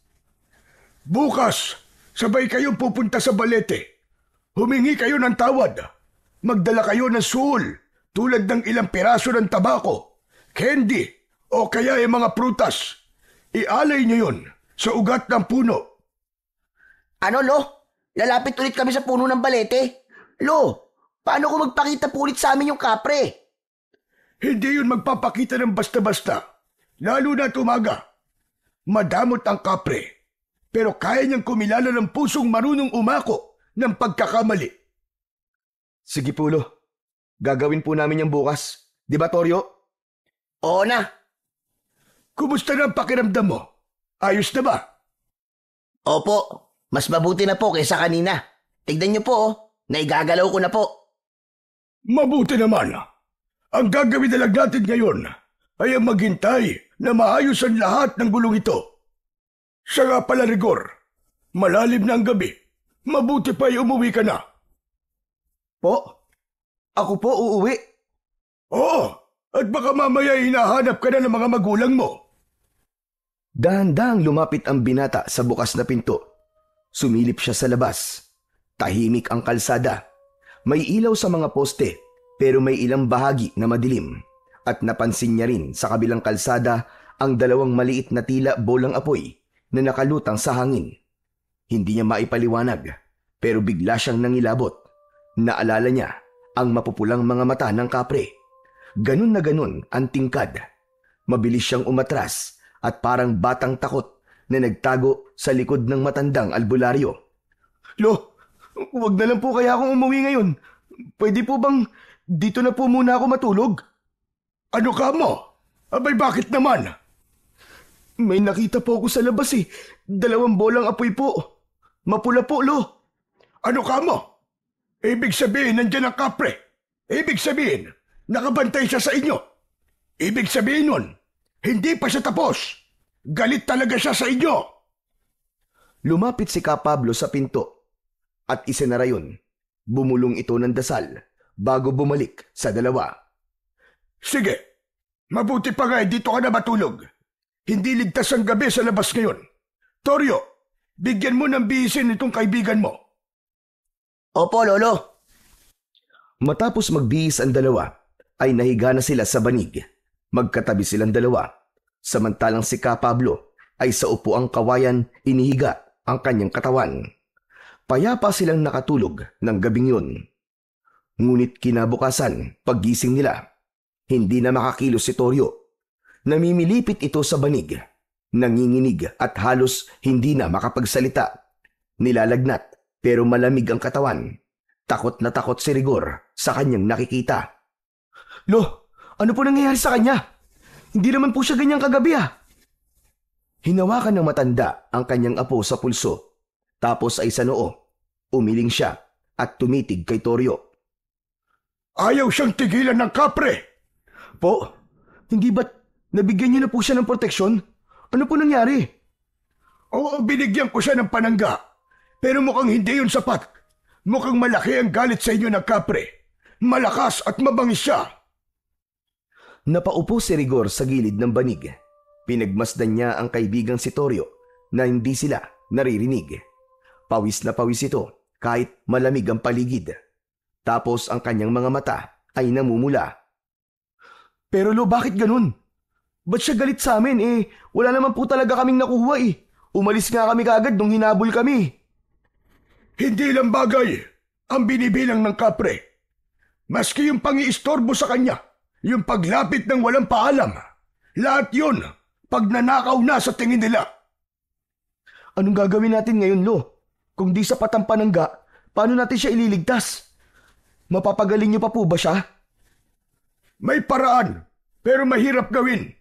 Bukas, sabay kayong pupunta sa balete. Humingi kayo ng tawad. Magdala kayo ng suol tulad ng ilang piraso ng tabako, candy, o kaya yung mga prutas. Ialay niyo yun sa ugat ng puno. Ano, lo? Lalapit ulit kami sa puno ng balete? Lo, paano kung magpakita po ulit sa amin yung kapre? Hindi yun magpapakita ng basta-basta, lalo na tumaga. Madamot ang kapre, pero kaya niyang kumilala ng pusong marunong umako ng pagkakamali. Sige po, lo. Gagawin po namin yung bukas. Di ba, Toryo? Oo na. Kumusta na ang pakiramdam mo? Ayos na ba? Opo, mas mabuti na po kaysa kanina. Tignan niyo po, naigagalaw ko na po. Mabuti naman. Ang gagawin na lang natin ngayon ay ang maghintay na maayos ang lahat ng gulong ito. Siya nga pala, Rigor. Malalim na ang gabi. Mabuti pa ay umuwi ka na. Po? Ako po uuwi. Oo, at baka mamaya hinahanap ka na ng mga magulang mo. Dahan-dahang lumapit ang binata sa bukas na pinto. Sumilip siya sa labas. Tahimik ang kalsada. May ilaw sa mga poste, pero may ilang bahagi na madilim at napansin niya rin sa kabilang kalsada ang dalawang maliit na tila bolang apoy na nakalutang sa hangin. Hindi niya maipaliwanag pero bigla siyang nangilabot. Naalala niya ang mapupulang mga mata ng kapre. Ganun na ganun ang tingkad. Mabilis siyang umatras at parang batang takot na nagtago sa likod ng matandang albularyo. Lo, wag na lang po kaya akong umuwi ngayon. Pwede po bang dito na po muna ako matulog? Ano ka mo? Abay bakit naman? May nakita po ako sa labas eh. 2 bolang apoy po. Mapula po, Lo. Ano ka mo? Ibig sabihin nandyan ang kapre. Ibig sabihin, nakabantay siya sa inyo. Ibig sabihin nun, hindi pa siya tapos. Galit talaga siya sa inyo. Lumapit si Ka Pablo sa pinto at isinara yun. Bumulong ito ng dasal bago bumalik sa dalawa. Sige, mabuti pa nga dito ka na matulog. Hindi ligtas ang gabi sa labas ngayon. Toryo, bigyan mo ng bihisin itong kaibigan mo. Opo, Lolo. Matapos magbihis ang dalawa, ay nahiga na sila sa banig. Magkatabi silang dalawa. Samantalang si Ka Pablo ay sa upuang kawayan inihiga ang kanyang katawan. Payapa silang nakatulog ng gabing yun. Ngunit kinabukasan, paggising nila, hindi na makakilos si Toryo. Namimilipit ito sa banig, nanginginig at halos hindi na makapagsalita. Nilalagnat pero malamig ang katawan. Takot na takot si Rigor sa kanyang nakikita. Lo, ano po nangyayari sa kanya? Hindi naman po siya ganyang kagabi ah. Hinawakan ng matanda ang kanyang apo sa pulso. Tapos ay sa noo. Umiling siya at tumitig kay Toryo. Ayaw siyang tigilan ng kapre. Po, hindi ba't nabigyan niyo na po siya ng proteksyon? Ano po nangyari? Oo, binigyan ko siya ng panangga. Pero mukhang hindi yun sapat. Mukhang malaki ang galit sa inyo ng kapre. Malakas at mabangis siya. Napaupo si Rigor sa gilid ng banig. Pinagmasdan niya ang kaibigang si Toryo na hindi sila naririnig. Pawis na pawis ito kahit malamig ang paligid. Tapos ang kanyang mga mata ay namumula. Pero Lo, bakit ganun? Ba't siya galit sa amin eh? Wala naman po talaga kaming nakuha eh. Umalis nga kami kaagad nung hinabol kami. Hindi lang bagay ang binibilang ng kapre. Maski yung pangiistorbo sa kanya, yung paglapit ng walang paalam, lahat yun pagnanakaw na sa tingin nila. Anong gagawin natin ngayon, Lo? Kung di sapat ang panangga, paano natin siya ililigtas? Mapapagaling niyo pa po ba siya? May paraan, pero mahirap gawin.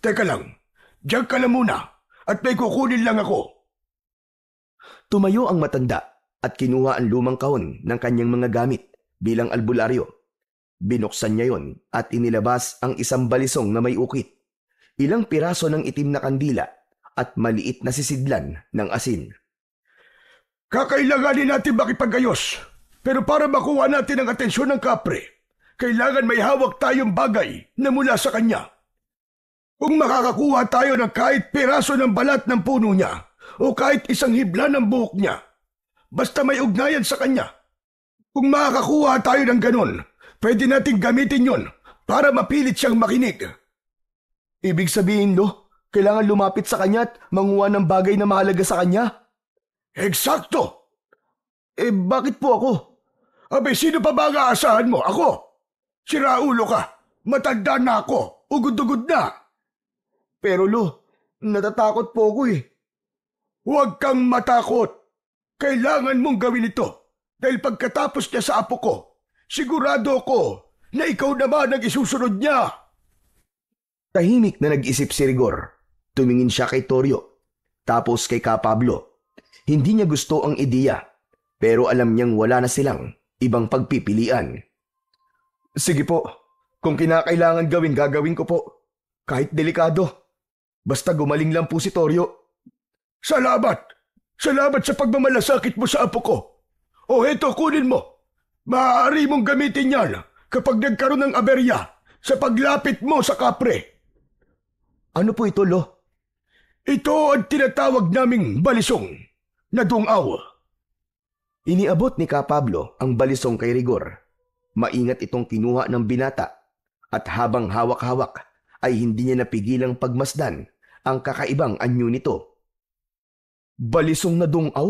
Teka lang, diyan ka lang muna at may kukunin lang ako. Tumayo ang matanda at kinuha ang lumang kahon ng kanyang mga gamit bilang albularyo. Binuksan niya yon at inilabas ang isang balisong na may ukit, ilang piraso ng itim na kandila at maliit na sisidlan ng asin. Kakailanganin natin makipagayos, pero para makuha natin ang atensyon ng kapre, kailangan may hawak tayong bagay na mula sa kanya. Kung makakakuha tayo ng kahit piraso ng balat ng puno niya o kahit isang hibla ng buhok niya, basta may ugnayan sa kanya. Kung makakakuha tayo ng ganon, pwede nating gamitin yon para mapilit siyang makinig. Ibig sabihin, Lo, kailangan lumapit sa kanya at manguha ng bagay na mahalaga sa kanya? Eksakto! Bakit po ako? Abay, sino pa ba ang aasahan mo? Ako? Siraulo ka. Matanda na ako. Ugod-ugod na. Pero Lo, natatakot po ako eh. Huwag kang matakot. Kailangan mong gawin ito. Dahil pagkatapos niya sa apo ko, sigurado ko na ikaw naman ang isusunod niya. Tahimik na nag-isip si Rigor. Tumingin siya kay Toryo, tapos kay Ka Pablo. Hindi niya gusto ang ideya, pero alam niyang wala na silang ibang pagpipilian. Sige po, kung kinakailangan gawin, gagawin ko po. Kahit delikado. Basta gumaling lang po si Toryo. Salamat! Salamat sa pagmamalasakit mo sa apo ko. O heto, kunin mo. Maaari mong gamitin yan kapag nagkaroon ng aberya sa paglapit mo sa kapre. Ano po ito, Lo? Ito ang tinatawag naming balisong na dungaw. Iniabot ni Ka Pablo ang balisong kay Rigor. Maingat itong kinuha ng binata at habang hawak-hawak ay hindi niya napigilang pagmasdan ang kakaibang anyo nito. Balisong na dungaw?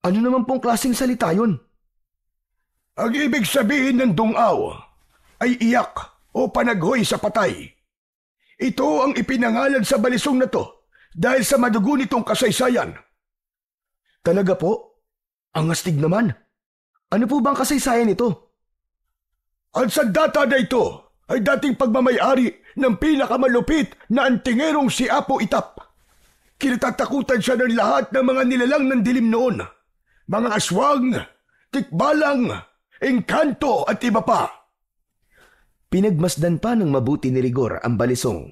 Ano naman pong klaseng salita yun? Ang ibig sabihin ng dungaw ay iyak o panaghoy sa patay. Ito ang ipinangalan sa balisong na to dahil sa madugo nitong kasaysayan. Talaga po? Ang astig naman. Ano po bang kasaysayan nito? Ang sandata na ito ay dating pagmamayari ng pinakamalupit na antingerong si Apo Itap. Kinatatakutan siya ng lahat ng mga nilalang ng dilim noon. Mga aswang, tikbalang, engkanto at iba pa. Pinagmasdan pa ng mabuti ni Rigor ang balisong.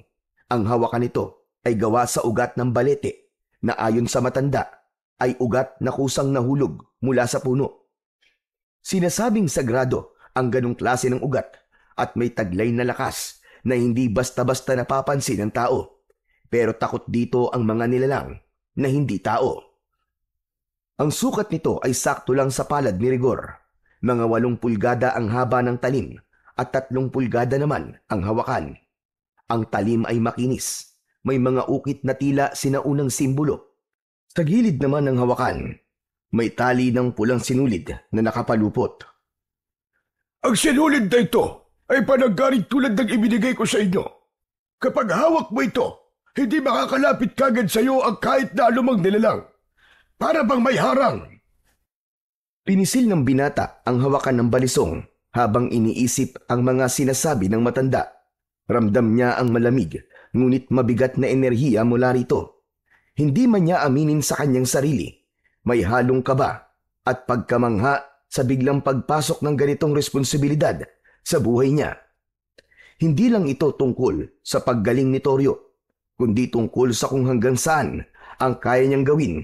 Ang hawakan nito ay gawa sa ugat ng balete na ayon sa matanda ay ugat na kusang nahulog mula sa puno. Sinasabing sagrado ang ganong klase ng ugat at may taglay na lakas na hindi basta-basta napapansin ng tao. Pero takot dito ang mga nilalang na hindi tao. Ang sukat nito ay sakto lang sa palad ni Rigor. Mga 8 pulgada ang haba ng talim at 3 pulgada naman ang hawakan. Ang talim ay makinis. May mga ukit na tila sinaunang simbolo. Sa gilid naman ng hawakan, may tali ng pulang sinulid na nakapalupot. Ang sinulid na ito ay panagarit tulad ng ibinigay ko sa inyo. Kapag hawak mo ito, hindi makakalapit kagad sa iyo ang kahit na anumang nilalang. Para bang may harang. Pinisil ng binata ang hawakan ng balisong habang iniisip ang mga sinasabi ng matanda. Ramdam niya ang malamig, ngunit mabigat na enerhiya mula rito. Hindi man niya aminin sa kanyang sarili. May halong kaba at pagkamangha sa biglang pagpasok ng ganitong responsibilidad sa buhay niya. Hindi lang ito tungkol sa paggaling ni Toryo, kundi tungkol sa kung hanggang saan ang kaya niyang gawin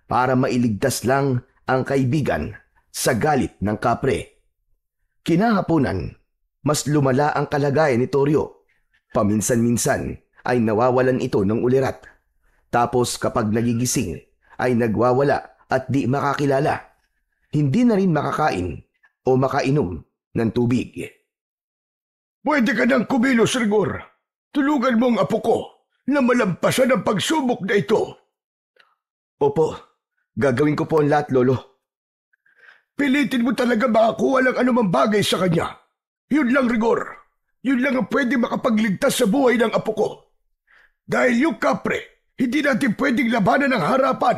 para mailigtas lang ang kaibigan sa galit ng kapre. Kinahaponan, mas lumala ang kalagayan ni Toryo. Paminsan-minsan ay nawawalan ito ng ulirat. Tapos kapag nagigising ay nagwawala at di makakilala. Hindi na rin makakain o makainom ng tubig. Pwede ka nang kumilos, Rigor. Tulungan mo ang apo ko na malampasan ang pagsubok na ito. Opo, gagawin ko po ang lahat, Lolo. Pilitin mo talaga makakuha ng anumang bagay sa kanya. Yun lang, Rigor. Yun lang ang pwede makapagligtas sa buhay ng apo ko. Dahil yung kapre, hindi natin pwedeng labanan ng harapan.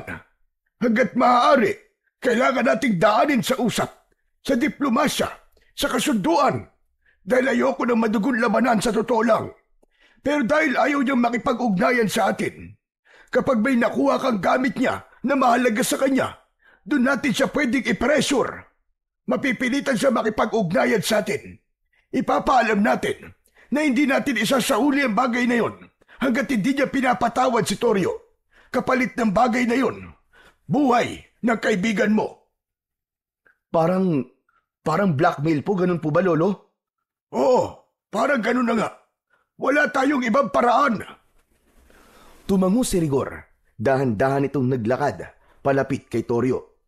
Hanggat maaari, kailangan nating daanin sa usap, sa diplomasya, sa kasunduan. Dahil ayoko ng madugon labanan sa totoo lang. Pero dahil ayaw niyang makipag-ugnayan sa atin, kapag may nakuha kang gamit niya na mahalaga sa kanya, doon natin siya pwedeng i-pressure. Mapipilitan siya makipag-ugnayan sa atin. Ipapaalam natin na hindi natin isasauli ang bagay na yon hanggat hindi niya pinapatawad si Toryo. Kapalit ng bagay na yon, buhay ng kaibigan mo. Parang blackmail po, ganun po ba, Lolo? Oo, parang ganun na nga. Wala tayong ibang paraan. Tumango si Rigor. Dahan-dahan itong naglakad palapit kay Toryo.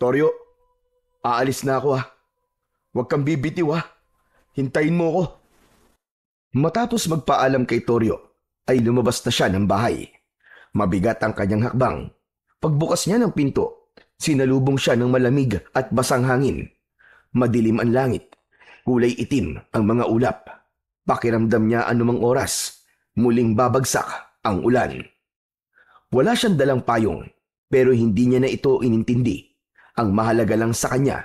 Toryo, aalis na ako ha. Huwag kang bibitiw ha. Hintayin mo ko. Matapos magpaalam kay Toryo, ay lumabas na siya ng bahay. Mabigat ang kanyang hakbang. Pagbukas niya ng pinto, sinalubong siya ng malamig at basang hangin. Madilim ang langit. Kulay itim ang mga ulap. Pakiramdam niya anumang oras, muling babagsak ang ulan. Wala siyang dalang payong, pero hindi niya na ito inintindi. Ang mahalaga lang sa kanya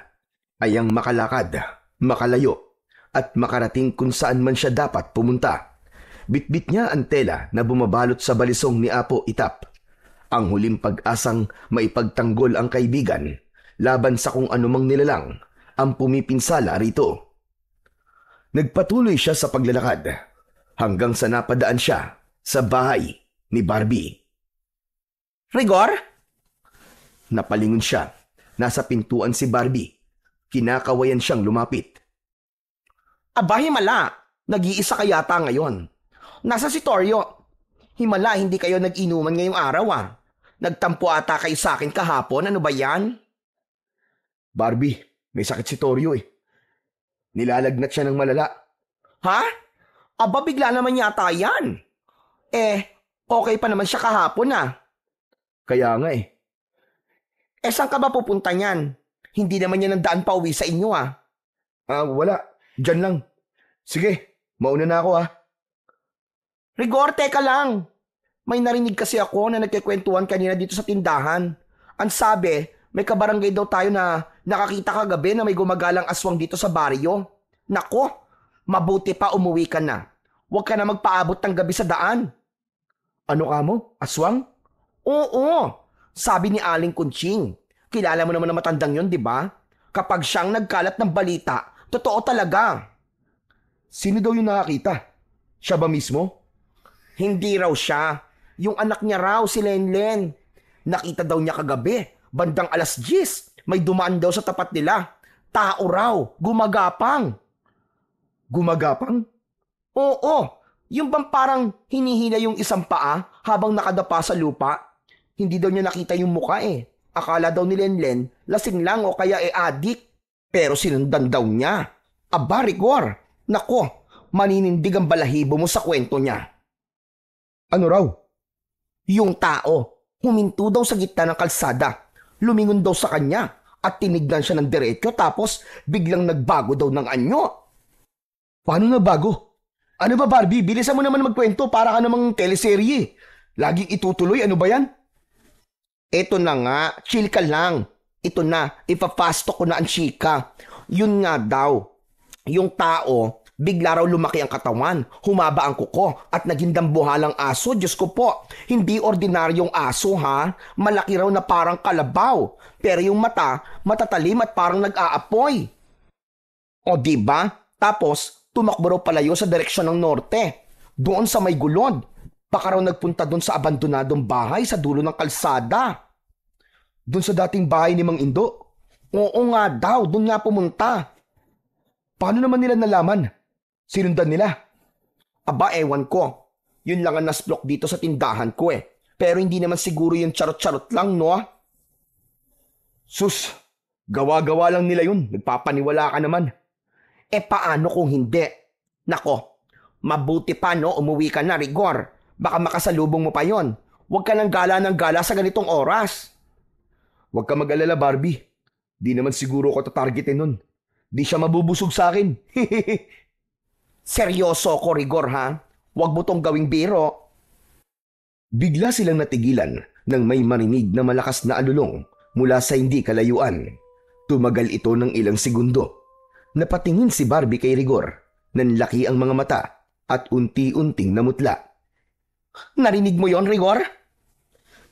ay ang makalakad, makalayo, at makarating kung saan man siya dapat pumunta. Bitbit niya ang tela na bumabalot sa balisong ni Apo Itap. Ang huling pag-asang maipagtanggol ang kaibigan laban sa kung anumang nilalang ang pumipinsala rito. Nagpatuloy siya sa paglalakad hanggang sa napadaan siya sa bahay ni Barbie. Rigor? Napalingon siya. Nasa pintuan si Barbie. Kinakawayan siyang lumapit. Aba, himala. Nag-iisa ka yata ngayon. Nasa si Toryo. Himala, hindi kayo nag-inuman ngayong araw ah. Nagtampo ata kayo sa akin kahapon. Ano ba yan? Barbie, may sakit si Toryo eh. Nilalagnat siya ng malala. Ha? Aba, bigla naman yata yan. Okay pa naman siya kahapon ah. Kaya nga eh. Saan ka ba pupunta niyan? Hindi naman yan ang daan pa uwi sa inyo ah. Wala. Diyan lang. Sige, mauna na ako Rigor, teka lang. May narinig kasi ako na nagkikwentuhan kanina dito sa tindahan. Ang sabi, may kabarangay daw tayo na nakakita kagabi na may gumagalang aswang dito sa baryo. Nako, mabuti pa umuwi ka na. Huwag ka na magpaabot ng gabi sa daan. Ano ka mo? Aswang? Oo, sabi ni Aling Kunching. Kilala mo naman na matandang yon, di ba? Kapag siyang nagkalat ng balita, totoo talaga. Sino daw yung nakakita? Siya ba mismo? Hindi raw siya. Yung anak niya raw, si Lenlen. Nakita daw niya kagabi, bandang 10:00. May dumaan daw sa tapat nila. Tao raw, gumagapang. Gumagapang? Oo, yung bang parang hinihila yung isang paa habang nakadapa sa lupa. Hindi daw niya nakita yung muka eh. Akala daw ni Lenlen, lasing lang o kaya adik. Pero sinundan daw niya. Aba, Rigor. Nako, maninindig ang balahibo mo sa kwento niya. Ano raw? Yung tao, huminto daw sa gitna ng kalsada. Lumingon daw sa kanya at tinignan siya ng diretso tapos biglang nagbago daw ng anyo. Paano nagbago? Ano ba, Barbie? Bilisan mo naman magkwento para ka namang teleserye. Laging itutuloy, ano ba yan? Eto na nga, chill ka lang. Ito na, ipapasto ko na ang chika. Yun nga daw, yung tao, bigla raw lumaki ang katawan, humaba ang kuko, at naging dambuhalang aso. Diyos ko po, hindi ordinaryong aso ha. Malaki raw na parang kalabaw, pero yung mata, matatalim at parang nag-aapoy. O diba? Tapos, tumakbo raw palayo sa direksyon ng norte. Doon sa may gulod. Baka raw nagpunta doon sa abandonadong bahay sa dulo ng kalsada. Doon sa dating bahay ni Mang Indo? Oo nga daw, doon nga pumunta. Paano naman nila nalaman? Sinundan nila? Aba, ewan ko. Yun lang ang nasblok dito sa tindahan ko eh. Pero hindi naman siguro yung charot-charot lang, no? Sus, gawa-gawa lang nila yun. Nagpapaniwala ka naman. Paano kung hindi? Nako, mabuti pa no, umuwi ka na, Rigor. Baka makasalubong mo pa yon. Huwag ka nang gala ng gala sa ganitong oras. Huwag ka mag-alala, Barbie. Di naman siguro ko tatargetin nun. Di siya mabubusog sa akin. Seryoso ko, Rigor, ha? Huwag mo tong gawing biro. Bigla silang natigilan nang may marinig na malakas na alulong mula sa hindi kalayuan. Tumagal ito ng ilang segundo. Napatingin si Barbie kay Rigor. Nanlaki ang mga mata at unti-unting namutla. Narinig mo yon, Rigor?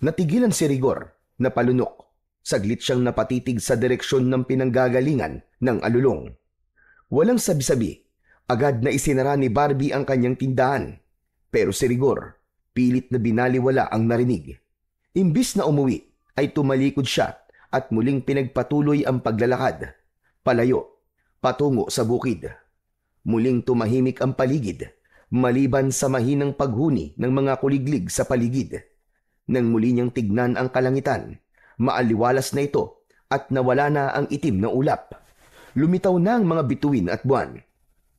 Natigilan si Rigor, napalunok. Saglit siyang napatitig sa direksyon ng pinanggagalingan ng alulong. Walang sabi-sabi, agad na isinara ni Barbie ang kanyang tindahan. Pero si Rigor, pilit na binaliwala ang narinig. Imbis na umuwi, ay tumalikod siya at muling pinagpatuloy ang paglalakad. Palayo, patungo sa bukid. Muling tumahimik ang paligid, maliban sa mahinang paghuni ng mga kuliglig sa paligid. Nang muli niyang tignan ang kalangitan, maaliwalas na ito at nawala na ang itim na ulap. Lumitaw na ang mga bituin at buwan.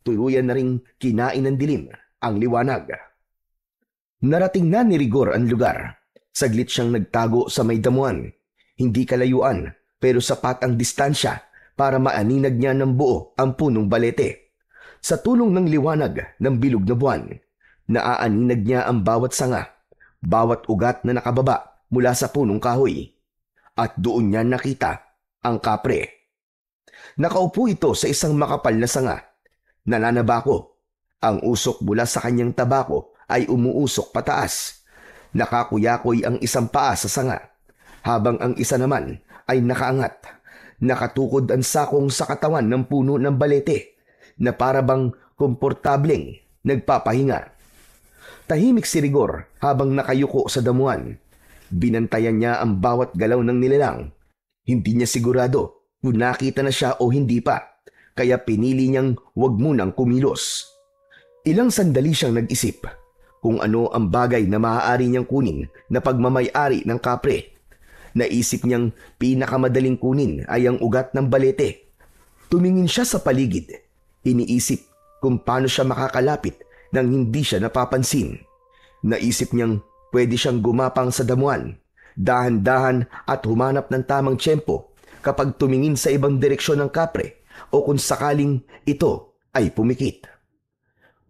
Tuluyan na ring kinain ng dilim ang liwanag. Narating na ni Rigor ang lugar. Saglit siyang nagtago sa may damuhan. Hindi kalayuan pero sapat ang distansya para maaninag niya ng buo ang punong balete. Sa tulong ng liwanag ng bilog na buwan, naaaninag niya ang bawat sanga, bawat ugat na nakababa mula sa punong kahoy. At doon niya nakita ang kapre. Nakaupo ito sa isang makapal na sanga. Nananabako. Ang usok mula sa kanyang tabako ay umuusok pataas. Nakakuyakoy ang isang paa sa sanga, habang ang isa naman ay nakaangat. Nakatukod ang sakong sa katawan ng puno ng balete, na parabang komportableng nagpapahinga. Tahimik si Rigor habang nakayuko sa damuhan. Binantayan niya ang bawat galaw ng nilalang. Hindi niya sigurado kung nakita na siya o hindi pa, kaya pinili niyang huwag munang kumilos. Ilang sandali siyang nag-isip kung ano ang bagay na maaari niyang kunin na pagmamay-ari ng kapre. Naisip niyang pinakamadaling kunin ay ang ugat ng balete. Tumingin siya sa paligid. Iniisip kung paano siya makakalapit nang hindi siya napapansin. Naisip niyang pwede siyang gumapang sa damuhan, dahan-dahan at humanap ng tamang tiyempo kapag tumingin sa ibang direksyon ng kapre o kung sakaling ito ay pumikit.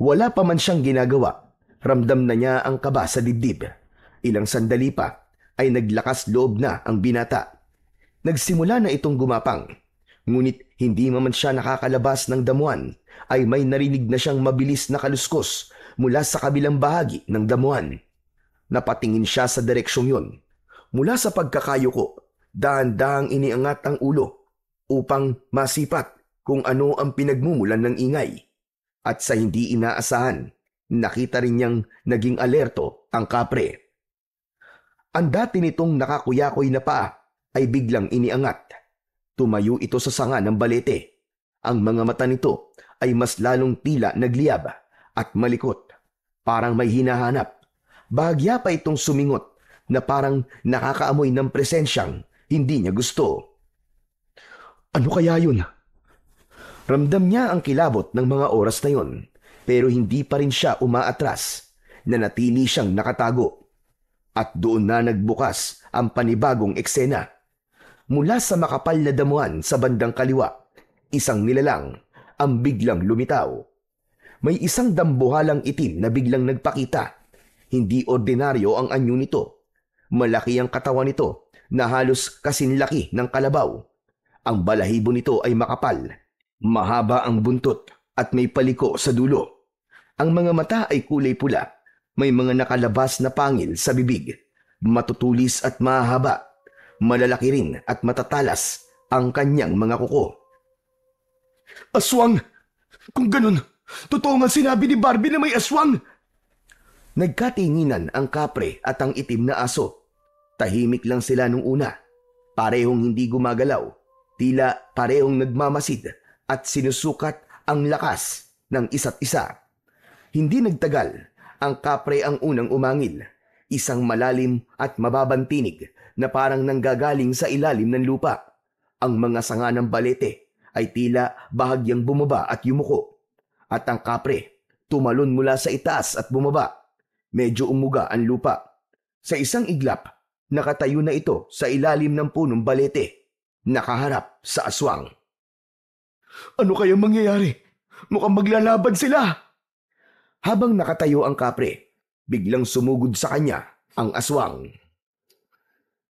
Wala pa man siyang ginagawa, ramdam na niya ang kaba sa dibdib. Ilang sandali pa ay naglakas loob na ang binata. Nagsimula na itong gumapang, ngunit hindi man siya nakakalabas ng damuhan ay may narinig na siyang mabilis na kaluskos mula sa kabilang bahagi ng damuhan. Napatingin siya sa direksyong yun. Mula sa pagkakayuko, dahan-dahang iniangat ang ulo upang masipat kung ano ang pinagmumulan ng ingay. At sa hindi inaasahan, nakita rin niyang naging alerto ang kapre. Ang dati nitong nakakuyakoy na paa ay biglang iniangat. Tumayo ito sa sanga ng balete. Ang mga mata nito ay mas lalong tila nagliyab at malikot. Parang may hinahanap. Bahagya pa itong sumingot na parang nakakaamoy ng presensyang hindi niya gusto. Ano kaya yun? Ramdam niya ang kilabot ng mga oras na yon, pero hindi pa rin siya umaatras. Nanatili siyang nakatago. At doon na nagbukas ang panibagong eksena. Mula sa makapal na damuhan sa bandang kaliwa, isang nilalang ang biglang lumitaw. May isang dambuhalang itim na biglang nagpakita. Hindi ordinaryo ang anyo nito. Malaki ang katawan nito na halos kasinlaki ng kalabaw. Ang balahibo nito ay makapal. Mahaba ang buntot at may paliko sa dulo. Ang mga mata ay kulay pula. May mga nakalabas na pangil sa bibig. Matutulis at mahaba. Malalaki rin at matatalas ang kanyang mga kuko. Aswang! Kung ganun, totoo nga sinabi ni Barbie na may aswang! Nagkatinginan ang kapre at ang itim na aso. Tahimik lang sila nung una. Parehong hindi gumagalaw. Tila parehong nagmamasid at sinusukat ang lakas ng isa't isa. Hindi nagtagal, ang kapre ang unang umangil. Isang malalim at mababang tinig na parang nanggagaling sa ilalim ng lupa. Ang mga sanga ng balete ay tila bahagyang bumaba at yumuko. At ang kapre tumalon mula sa itaas at bumaba. Medyo umuga ang lupa. Sa isang iglap, nakatayo na ito sa ilalim ng punong balete, nakaharap sa aswang. Ano kaya mangyayari? Mukhang maglalaban sila! Habang nakatayo ang kapre, biglang sumugod sa kanya ang aswang.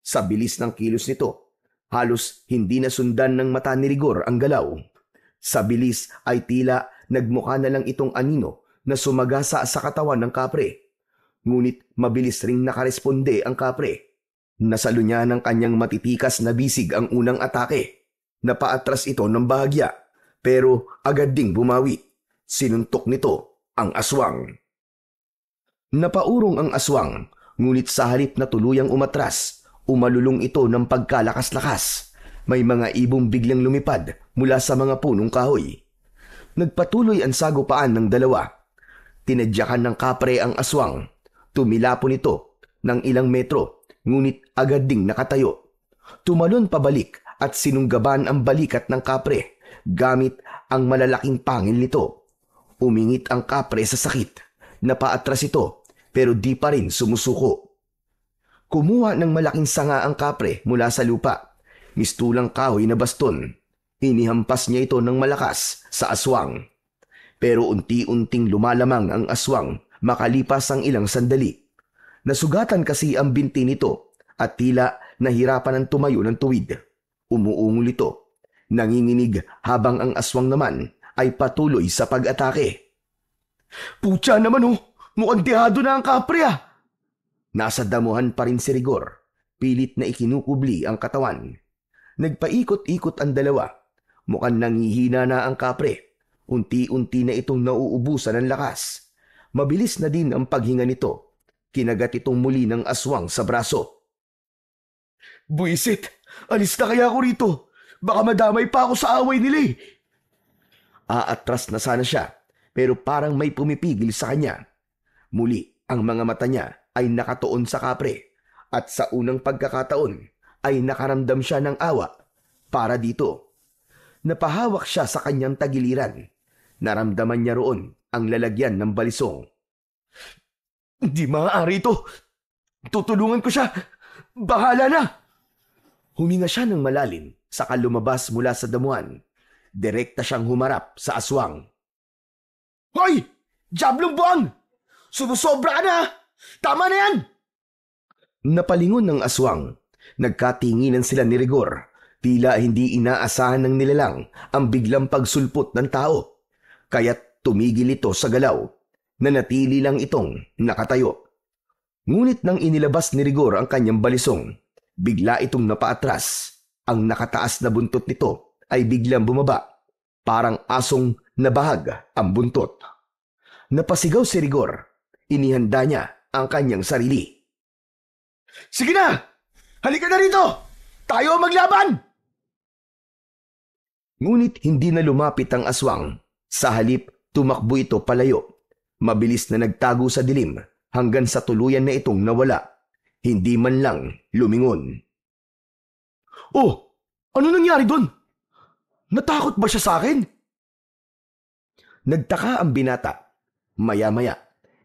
Sa bilis ng kilos nito, halos hindi nasundan ng mata ni Rigor ang galaw. Sa bilis ay tila nagmukha na lang itong anino na sumagasa sa katawan ng kapre. Ngunit mabilis ring nakaresponde ang kapre. Nasalo niya ng kanyang matitikas na bisig ang unang atake. Napaatras ito ng bahagya, pero agad ding bumawi. Sinuntok nito ang aswang. Napaurong ang aswang, ngunit sa halip na tuluyang umatras, umalulong ito ng pagkalakas-lakas. May mga ibong biglang lumipad mula sa mga punong kahoy. Nagpatuloy ang sagupaan ng dalawa. Tinadyakan ng kapre ang aswang. Tumilapon ito ng ilang metro, ngunit agad ding nakatayo. Tumalon pabalik at sinunggaban ang balikat ng kapre gamit ang malalaking pangil nito. Umingit ang kapre sa sakit. Napaatras ito pero di pa rin sumusuko. Kumuha ng malaking sanga ang kapre mula sa lupa. Mistulang kahoy na baston. Inihampas niya ito ng malakas sa aswang. Pero unti-unting lumalamang ang aswang makalipas ang ilang sandali. Nasugatan kasi ang binti nito at tila nahirapan ang tumayo ng tuwid. Umuungol ito. Nanginginig habang ang aswang naman ay patuloy sa pag-atake. Putya naman oh! Mukhang dehado na ang kapre ah! Nasa damuhan pa rin si Rigor. Pilit na ikinukubli ang katawan. Nagpaikot-ikot ang dalawa. Mukhang nangihina na ang kapre. Unti-unti na itong nauubusan ng lakas. Mabilis na din ang paghinga nito. Kinagat itong muli ng aswang sa braso. Buisit! Alis na kaya ako rito! Baka madamay pa ako sa away nila eh! Aatras na sana siya, pero parang may pumipigil sa kanya. Muli, ang mga mata niya ay nakatuon sa kapre at sa unang pagkakataon ay nakaramdam siya ng awa para dito. Napahawak siya sa kanyang tagiliran. Naramdaman niya roon ang lalagyan ng balisong. Hindi maaari ito. Tutulungan ko siya. Bahala na. Huminga siya ng malalim saka lumabas mula sa damuhan. Direkta siyang humarap sa aswang. Hoy! Diablong buwang! Sumusobra ka na! Tama na yan! Napalingon ng aswang. Nagkatinginan sila ni Rigor. Tila hindi inaasahan ng nilalang ang biglang pagsulpot ng tao. Kaya't tumigil ito sa galaw. Nanatili lang itong nakatayo. Ngunit nang inilabas ni Rigor ang kanyang balisong, bigla itong napaatras. Ang nakataas na buntot nito ay biglang bumaba. Parang asong nabahag ang buntot. Napasigaw si Rigor. Inihanda niya ang kanyang sarili. Sige na! Halika na rito! Tayo ang maglaban! Ngunit hindi na lumapit ang aswang. Sa halip, tumakbo ito palayo. Mabilis na nagtago sa dilim hanggang sa tuluyan na itong nawala. Hindi man lang lumingon. Oh! Ano nangyari doon? Natakot ba siya sa akin? Nagtaka ang binata. Maya-maya,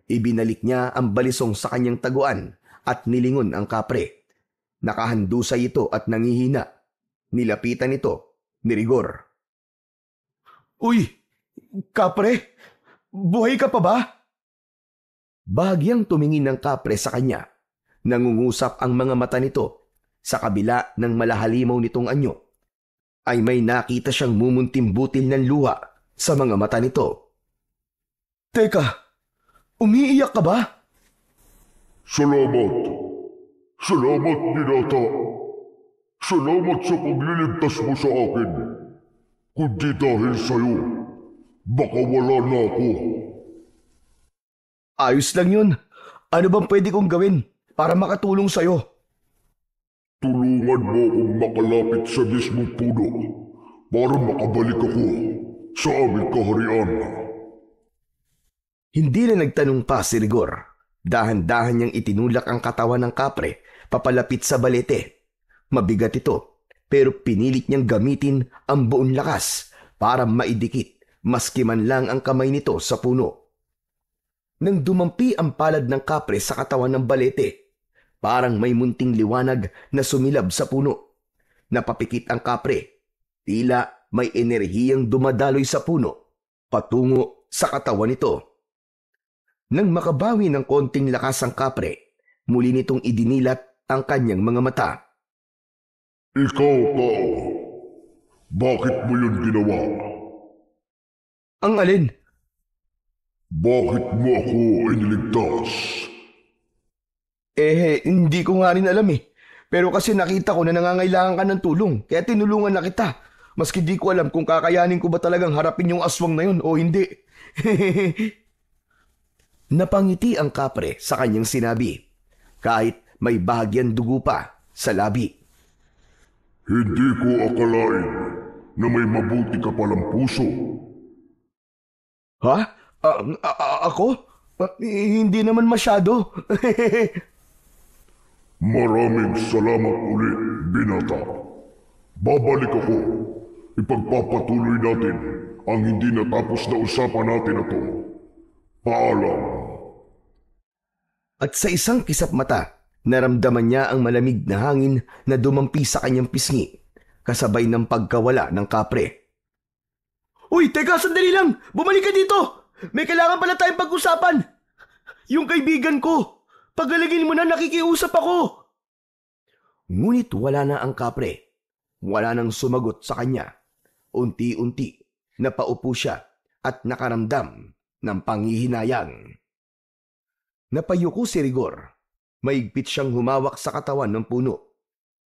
ibinalik niya ang balisong sa kanyang taguan at nilingon ang kapre. Nakahandusay ito at nangihina. Nilapitan ito ni Rigor. Uy! Kapre! Buhay ka pa ba? Bahagyang tumingin ng kapre sa kanya. Nangungusap ang mga mata nito. Sa kabila ng malahalimaw nitong anyo, ay may nakita siyang mumunting butil ng luha sa mga mata nito. Teka, umiiyak ka ba? Salamat. Salamat, binata. Salamat sa pagliligtas mo sa akin. Kundi dahil sa'yo, baka wala na ako. Ayos lang yun. Ano bang pwede kong gawin para makatulong sa'yo? Tulungan mo akong makalapit sa mismong puno para makabalik ako sa aming kaharian. Hindi na nagtanong pa si Rigor. Dahan-dahan niyang itinulak ang katawan ng kapre papalapit sa balete. Mabigat ito, pero pinilit niyang gamitin ang buong lakas para maidikit maski man lang ang kamay nito sa puno. Nang dumampi ang palad ng kapre sa katawan ng balete, parang may munting liwanag na sumilab sa puno. Napapikit ang kapre. Tila may enerhiyang dumadaloy sa puno patungo sa katawan nito. Nang makabawi ng konting lakas ang kapre, muli nitong idinilat ang kanyang mga mata. Ikaw, tao. Bakit mo yun ginawa? Ang alin? Bakit mo ako iniligtas? Hindi ko nga rin alam eh. Pero kasi nakita ko na nangangailangan ka ng tulong, kaya tinulungan na kita. Maski di ko alam kung kakayanin ko ba talagang harapin yung aswang na yun o hindi. Napangiti ang kapre sa kanyang sinabi, kahit may bahagyan dugo pa sa labi. Hindi ko akalain na may mabuti ka palang puso. Ha? Ako? Hindi naman masyado. Maraming salamat ulit, binata. Babalik ako. Ipagpapatuloy natin ang hindi natapos na usapan natin na to. Paalam. At sa isang kisap mata, naramdaman niya ang malamig na hangin na dumampi sa kanyang pisngi, kasabay ng pagkawala ng kapre. Uy, teka, sandali lang! Bumalik ka dito! May kailangan pala tayong pag-usapan! Yung kaibigan ko! Pagalagin mo na, nakikiusap ako! Ngunit wala na ang kapre. Wala nang sumagot sa kanya. Unti-unti, napaupo siya at nakaramdam ng panghihinayang. Napayuko si Rigor. Maigpit siyang humawak sa katawan ng puno.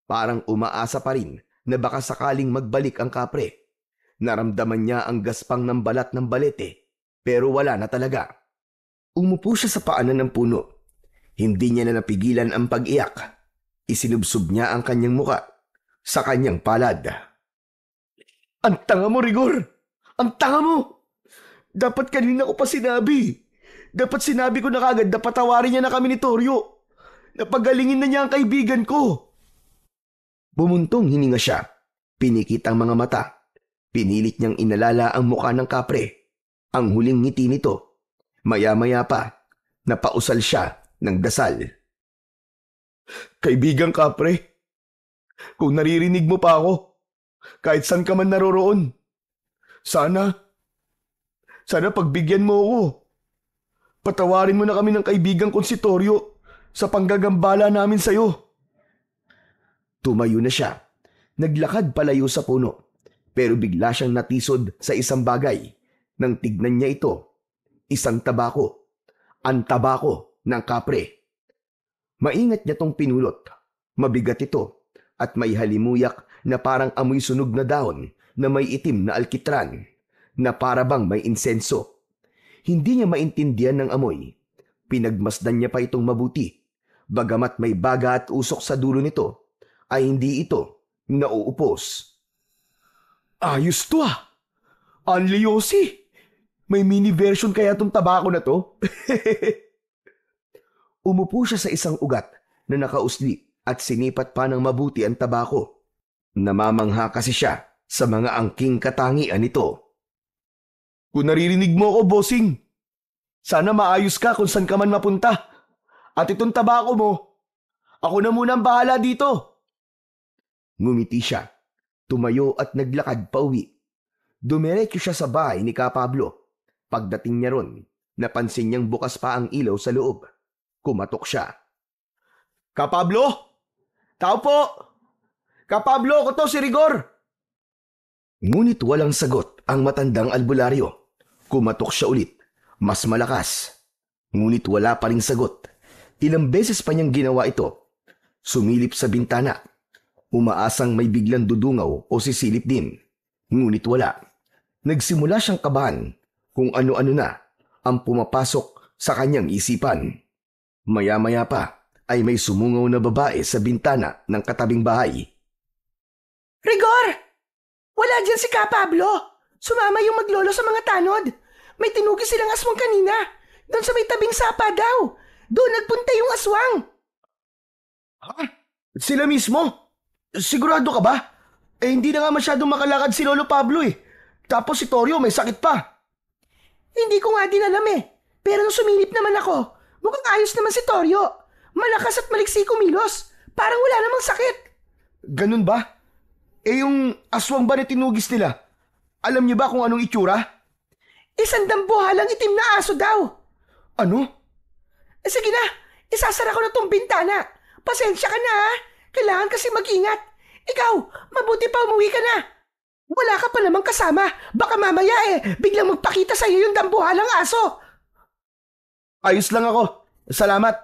Parang umaasa pa rin na baka sakaling magbalik ang kapre. Naramdaman niya ang gaspang ng balat ng balete, pero wala na talaga. Umupo siya sa paanan ng puno. Hindi niya na napigilan ang pag-iyak. Isinubsob niya ang kanyang muka sa kanyang palad. Ang tanga mo, Rigor! Ang tanga mo! Dapat kanina ko pa sinabi. Dapat sinabi ko na kagad na patawarin niya na kami ni Toryo. Napagalingin na niya ang kaibigan ko. Bumuntong hininga siya. Pinikit ang mga mata. Pinilit niyang inalala ang mukha ng kapre. ang huling ngiti nito. Maya-maya pa, napausal siya ng dasal. Kaibigang kapre, kung naririnig mo pa ako, kahit saan ka man naroroon, sana pagbigyan mo ako. Patawarin mo na kami ng kaibigan kong si Toryo sa panggagambala namin sa'yo. Tumayo na siya. Naglakad palayo sa puno. Pero bigla siyang natisod sa isang bagay. Nang tignan niya ito, isang tabako. Ang tabako ng kapre. Maingat niya tong pinulot. Mabigat ito at may halimuyak na parang amoy sunog na dahon na may itim na alkitran na para bang may insenso. Hindi niya maintindihan ng amoy. Pinagmasdan niya pa itong mabuti. Bagamat may baga at usok sa dulo nito, ay hindi ito nauupos. Ayos to ah! Anliosi! May mini version kaya tong tabako na to? Umupo siya sa isang ugat na nakausli at sinipat pa ng mabuti ang tabako. Namamangha kasi siya sa mga angking katangian nito. Kung naririnig mo ako, bossing, sana maayos ka kung saan ka man mapunta. At itong tabako mo, ako na muna ang bahala dito. Ngumiti siya, tumayo at naglakad pauwi. Dumiretso siya sa bahay ni Ka Pablo. Pagdating niya ron, napansin niyang bukas pa ang ilaw sa loob. Kumatok siya. Ka Pablo? Tao po! Ka Pablo, ako to si Rigor! Ngunit walang sagot ang matandang albularyo. Kumatok siya ulit, mas malakas. Ngunit wala pa ring sagot. Ilang beses pa niyang ginawa ito. Sumilip sa bintana. Umaasang may biglang dudungaw o sisilip din. Ngunit wala. Nagsimula siyang kabahan kung ano-ano na ang pumapasok sa kanyang isipan. Maya-maya pa ay may sumungaw na babae sa bintana ng katabing bahay. Rigor! Wala dyan si Ka Pablo! Sumama yung maglolo sa mga tanod. May tinugi silang aswang kanina. Doon sa may tabing sapa daw. Doon nagpunta yung aswang. Ha? Sila mismo? Sigurado ka ba? Hindi na nga masyadong makalakad si Lolo Pablo eh. Tapos si Toryo may sakit pa. Hindi ko nga din alam eh. Pero nung sumilip naman ako, mukhang ayos naman si Toryo. Malakas at maliksi kumilos. Parang wala namang sakit. Ganun ba? Yung aswang ba na tinugis nila? Alam niyo ba kung anong itsura? Isang dambuhalang itim na aso daw. Ano? Sige na, isasara ko na tong bintana. Pasensya ka na ha. Kailangan kasi mag-ingat. Ikaw, mabuti pa umuwi ka na. Wala ka pa namang kasama. Baka mamaya biglang magpakita sa'yo yung dambuhalang aso. Ayos lang ako. Salamat.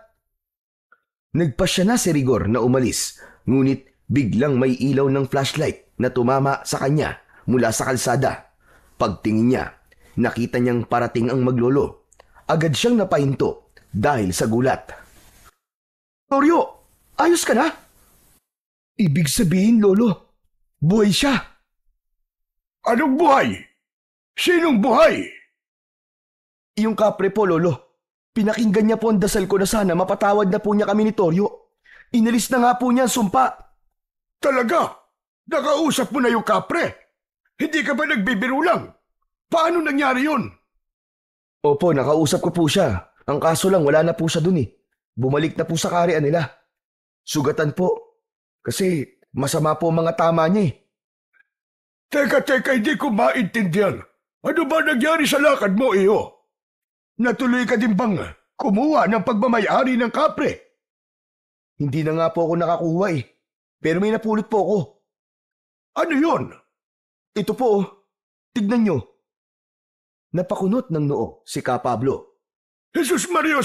Nagpasya na si Rigor na umalis. Ngunit biglang may ilaw ng flashlight na tumama sa kanya mula sa kalsada. Pagtingin niya, nakita niyang parating ang maglolo. Agad siyang napahinto dahil sa gulat. Toryo, ayos ka na? Ibig sabihin, Lolo, buhay siya. Anong buhay? Sinong buhay? Yung kapre po, Lolo. Pinakinggan niya po ang dasal ko na sana mapatawad na po niya kami ni Toryo. Inalis na nga po niya ang sumpa. Talaga? Nakausap mo na yung kapre? Hindi ka ba nagbibiro lang? Paano nangyari yun? Opo, nakausap ko po siya. Ang kaso lang, wala na po siya dun eh. Bumalik na po sa karian nila. Sugatan po. Kasi masama po ang mga tama niya eh. Teka, hindi ko maintindihan. Ano ba nangyari sa lakad mo, iyo? Natuloy ka din bang kumuha ng pagmamayari ng kapre? Hindi na nga po ako nakakuha eh. Pero may napulot po ako. Ano yun? Ito po oh. Tignan nyo. Napakunot ng noo si Ka Pablo. Jesus Maria,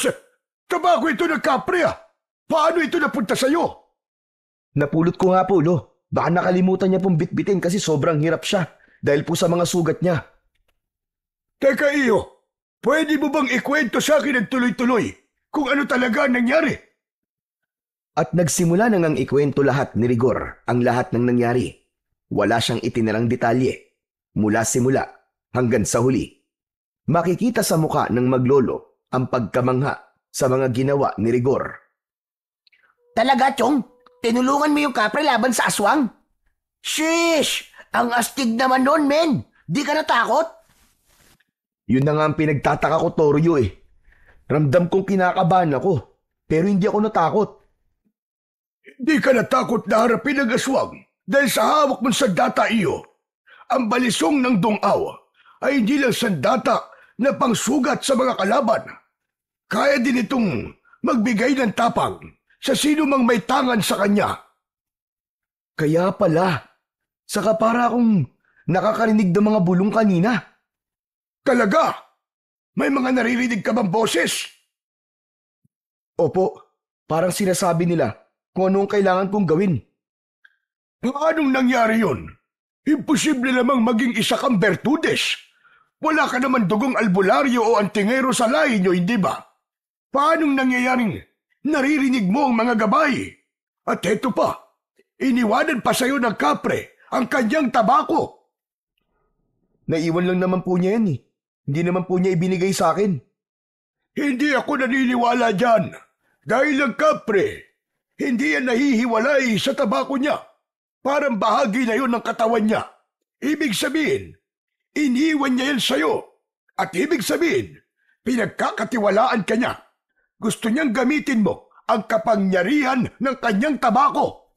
tabako ito ng kapre ah. Paano ito napunta sa'yo? Napulot ko nga po, Lo. Baka nakalimutan niya pong bitbitin kasi sobrang hirap siya dahil po sa mga sugat niya. Teka iyo, pwede mo bang ikwento sa akin ng tuloy-tuloy kung ano talaga ang nangyari? At nagsimula na ngang ikwento lahat ni Rigor ang lahat ng nangyari. Wala siyang itinarang detalye mula simula hanggang sa huli. Makikita sa muka ng maglolo ang pagkamangha sa mga ginawa ni Rigor. Talaga, Chong? Tinulungan mo yung kapre laban sa aswang? Shish! Ang astig naman nun, men! Di ka natakot? Yun na nga ang pinagtataka ko, Toryo eh. Ramdam kong kinakabahan ako, pero hindi ako natakot. Di ka natakot na harapin ang aswang dahil sa hawak mong sandata iyo. Ang balisong ng dungaw ay hindi lang sandata na pangsugat sa mga kalaban. Kaya din itong magbigay ng tapang sa sino mang may tangan sa kanya. Kaya pala, saka para akong nakakarinig ng mga bulong kanina. Talaga? May mga naririnig ka bang boses? Opo, parang sinasabi nila kung ano ang kailangan kong gawin. Paanong nangyari yun? Imposible namang maging isa kang Bertudes. Wala ka naman dugong albularyo o antingero sa lahi nyo, hindi ba? Paanong nangyayaring naririnig mo ang mga gabay? At eto pa, iniwanan pa sa'yo ng kapre ang kanyang tabako. Naiwan lang naman po niya yan eh. Hindi naman po niya ibinigay sa akin. Hindi ako naniniwala dyan. Dahil ang kapre, hindi yan nahihiwalay sa tabako niya. Parang bahagi na yun ng katawan niya. Ibig sabihin, iniwan niya yan sa'yo. At ibig sabihin, pinagkakatiwalaan ka niya. Gusto niyang gamitin mo ang kapangyarihan ng kanyang tabako.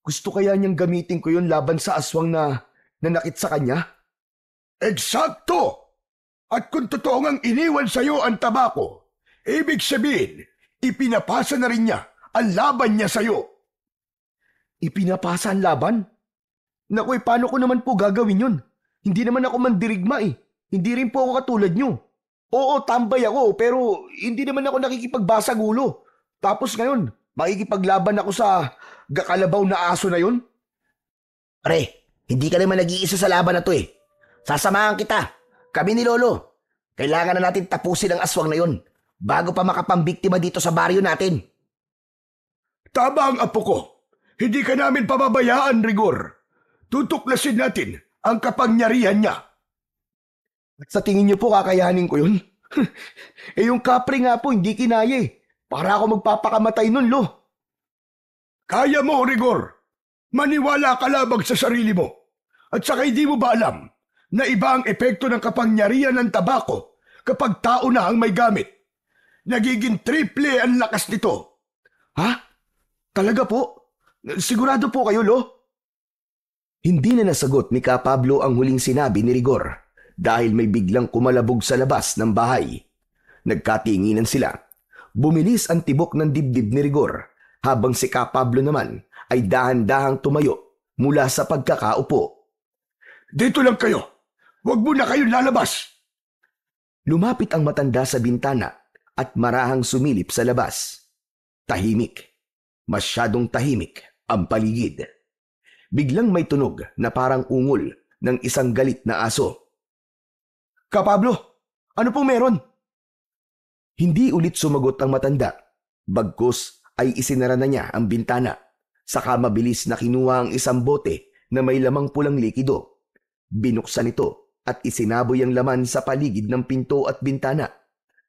Gusto kaya niyang gamitin ko yun laban sa aswang na nanakit sa kanya? Eksakto! At kung totoo ngang iniwan sa'yo ang tabako, ibig sabihin, ipinapasa na rin niya ang laban niya sa'yo. Ipinapasa ang laban? Naku, paano ko naman po gagawin yun? Hindi naman ako mandirigma eh. Hindi rin po ako katulad niyo. Oo, tambay ako, pero hindi naman ako nakikipagbasag ulo. Tapos ngayon, makikipaglaban ako sa gakalabaw na aso na yun? Pre, hindi ka naman nag-iisa sa laban na to eh. Sasamahan kita. Kami ni Lolo. Kailangan na natin tapusin ang aswang na yun bago pa makapambiktima dito sa baryo natin. Tama ang apo ko. Hindi ka namin pababayaan, Rigor. Tutuklasin natin ang kapangyarihan niya. At sa tingin niyo po kakayanin ko yun? Eh yung kapre nga po hindi kinaya eh. Para ako magpapakamatay nun, Lo. Kaya mo, Rigor. Maniwala ka lamang sa sarili mo. At saka hindi mo ba alam na iba ang epekto ng kapangyarihan ng tabako kapag tao na ang may gamit? Nagiging triple ang lakas nito. Ha? Talaga po? Sigurado po kayo, Lo? Hindi na nasagot ni Ka Pablo ang huling sinabi ni Rigor dahil may biglang kumalabog sa labas ng bahay. Nagkatinginan sila. Bumilis ang tibok ng dibdib ni Rigor habang si Ka Pablo naman ay dahan-dahang tumayo mula sa pagkakaupo. Dito lang kayo. Huwag mo na kayong lalabas. Lumapit ang matanda sa bintana at marahang sumilip sa labas. Tahimik. Masyadong tahimik ang paligid. Biglang may tunog na parang ungol ng isang galit na aso. Ka Pablo, ano pong meron? Hindi ulit sumagot ang matanda. Bagkus ay isinara na niya ang bintana. Saka mabilis na kinuha ang isang bote na may lamang pulang likido. Binuksan ito at isinaboy ang laman sa paligid ng pinto at bintana.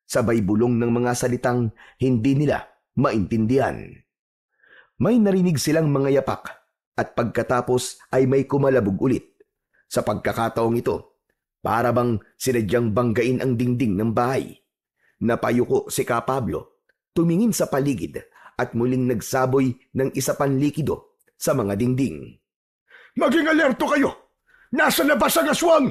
Sabay bulong ng mga salitang hindi nila maintindihan. May narinig silang mga yapak at pagkatapos ay may kumalabog ulit. Sa pagkakataong ito, para bang sinadyang banggain ang dingding ng bahay. Napayuko si Ka Pablo, tumingin sa paligid at muling nagsaboy ng isa pang likido sa mga dingding. Maging alerto kayo! Nasa labas ang aswang!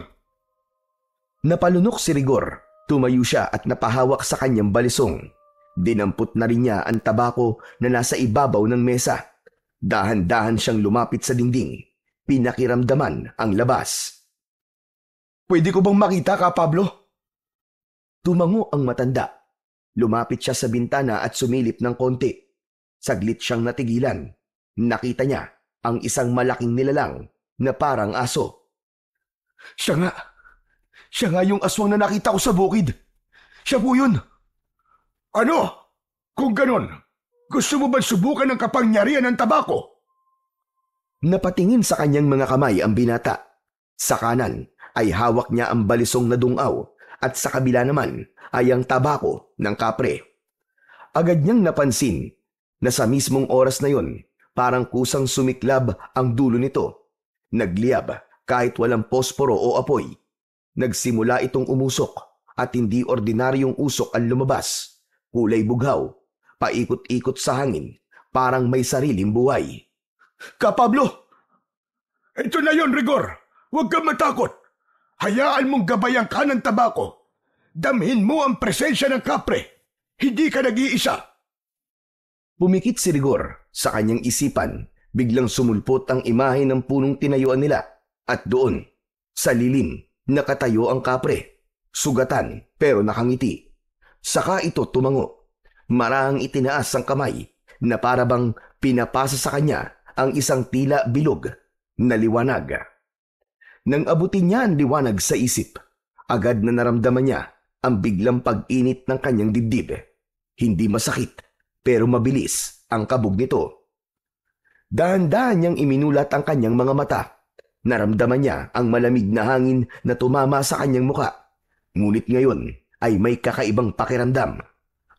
Napalunok si Rigor. Tumayo siya at napahawak sa kanyang balisong. Dinampot na rin niya ang tabako na nasa ibabaw ng mesa. Dahan-dahan siyang lumapit sa dingding. Pinakiramdaman ang labas. Pwede ko bang makita, Ka Pablo? Tumango ang matanda. Lumapit siya sa bintana at sumilip ng konti. Saglit siyang natigilan. Nakita niya ang isang malaking nilalang na parang aso. Siya nga yung aswang na nakita ko sa bukid. Siya po yun. Ano? Kung ganon, gusto mo ba subukan ang kapangyarihan ng tabako? Napatingin sa kanyang mga kamay ang binata. Sa kanan ay hawak niya ang balisong na dungaw at sa kabila naman ay ang tabako ng kapre. Agad niyang napansin na sa mismong oras na yon, parang kusang sumiklab ang dulo nito. Nagliyab kahit walang posporo o apoy. Nagsimula itong umusok at hindi ordinaryong usok ang lumabas. Kulay bughaw, paikot-ikot sa hangin, parang may sariling buhay. Kapablo! Ito na yon, Rigor. Huwag kang matakot. Hayaan mong gabayan ka ng tabako. Damhin mo ang presensya ng kapre. Hindi ka nag-iisa. Pumikit si Rigor sa kanyang isipan. Biglang sumulpot ang imahe ng punong tinayuan nila. At doon, sa lilim, nakatayo ang kapre. Sugatan pero nakangiti. Saka ito tumango. Marahang itinaas ang kamay na parabang pinapasa sa kanya ang isang tila bilog na liwanag. Nang abutin niya ang liwanag sa isip, agad na naramdaman niya ang biglang pag-init ng kanyang dibdib. Hindi masakit pero mabilis ang kabog nito. Dahan-dahan niyang iminulat ang kanyang mga mata. Naramdaman niya ang malamig na hangin na tumama sa kanyang muka. Ngunit ngayon ay may kakaibang pakiramdam.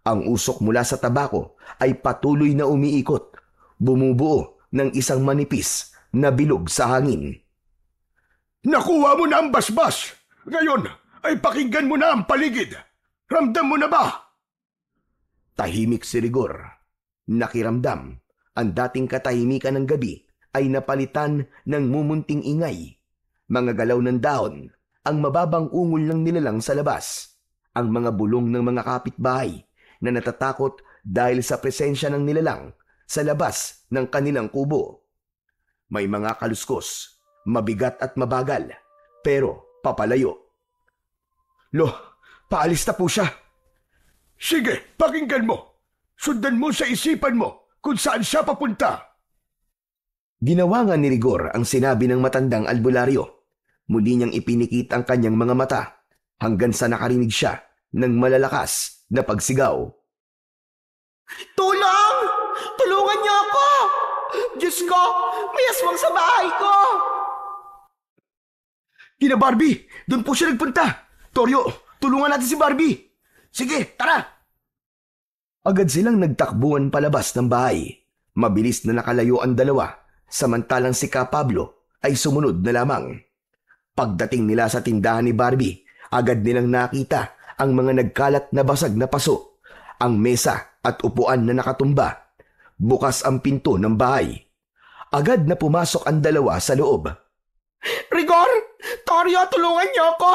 Ang usok mula sa tabako ay patuloy na umiikot, bumubuo ng isang manipis na bilog sa hangin. Nakuha mo na ang basbas. Ngayon ay pakinggan mo na ang paligid. Ramdam mo na ba? Tahimik si Rigor. Nakiramdam. Ang dating katahimikan ng gabi ay napalitan ng mumunting ingay. Mga galaw ng dahon, ang mababang ungol ng nilalang sa labas. Ang mga bulong ng mga kapitbahay na natatakot dahil sa presensya ng nilalang sa labas ng kanilang kubo. May mga kaluskos, mabigat at mabagal, pero papalayo. Lo, paalis na po siya. Sige, pakinggan mo. Sundan mo sa isipan mo kung saan siya papunta. Ginawa nga ni Rigor ang sinabi ng matandang albularyo. Muli niyang ipinikit ang kanyang mga mata hanggang sa nakarinig siya ng malalakas na pagsigaw. Tulong! Tulungan niyo ako! Diyos ko, may aswang sa bahay ko! Kina Barbie, doon po siya nagpunta. Toryo, tulungan natin si Barbie. Sige, tara! Agad silang nagtakbuhan palabas ng bahay. Mabilis na nakalayo ang dalawa, samantalang si Pablo ay sumunod na lamang. Pagdating nila sa tindahan ni Barbie, agad nilang nakita ang mga nagkalat na basag na paso, ang mesa at upuan na nakatumba. Bukas ang pinto ng bahay. Agad na pumasok ang dalawa sa loob. Rigor! Toryo, tulungan niyo ako!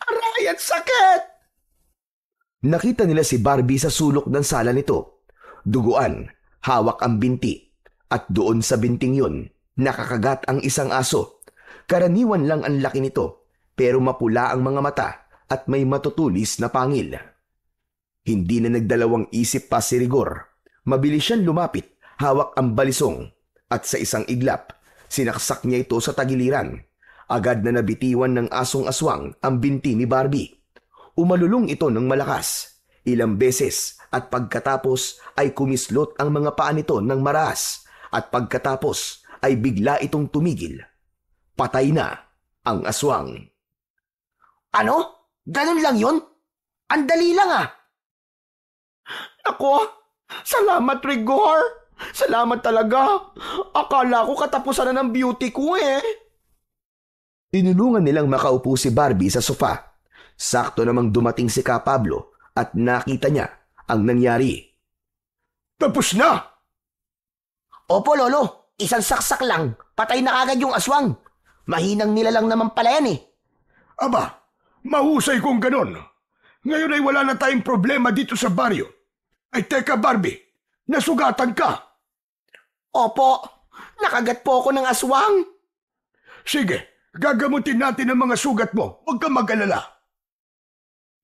Aray, ang sakit! Nakita nila si Barbie sa sulok ng sala nito. Duguan, hawak ang binti, at doon sa binting yun, nakakagat ang isang aso. Karaniwan lang ang laki nito, pero mapula ang mga mata at may matutulis na pangil. Hindi na nagdalawang isip pa si Rigor. Mabilis siyang lumapit, hawak ang balisong, at sa isang iglap, sinaksak niya ito sa tagiliran. Agad na nabitiwan ng asong aswang ang binti ni Barbie. Umalulong ito ng malakas, ilang beses, at pagkatapos ay kumislot ang mga paa nito ng maras, at pagkatapos ay bigla itong tumigil. Patay na ang aswang. Ano? Ganun lang yun? Andali lang ah! Ako, salamat Rigor! Salamat talaga! Akala ko katapusan na ng beauty ko eh! Tinulungan nilang makaupo si Barbie sa sofa. Sakto namang dumating si Pablo at nakita niya ang nangyari. Tapos na! Opo, Lolo. Isang saksak lang. Patay na agad yung aswang. Mahinang nila lang naman pala yan eh. Aba, mahusay kung ganon. Ngayon ay wala na tayong problema dito sa baryo. Ay teka Barbie, nasugatan ka. Opo, nakagat po ako ng aswang. Sige, gagamutin natin ang mga sugat mo. Huwag kang mag-alala.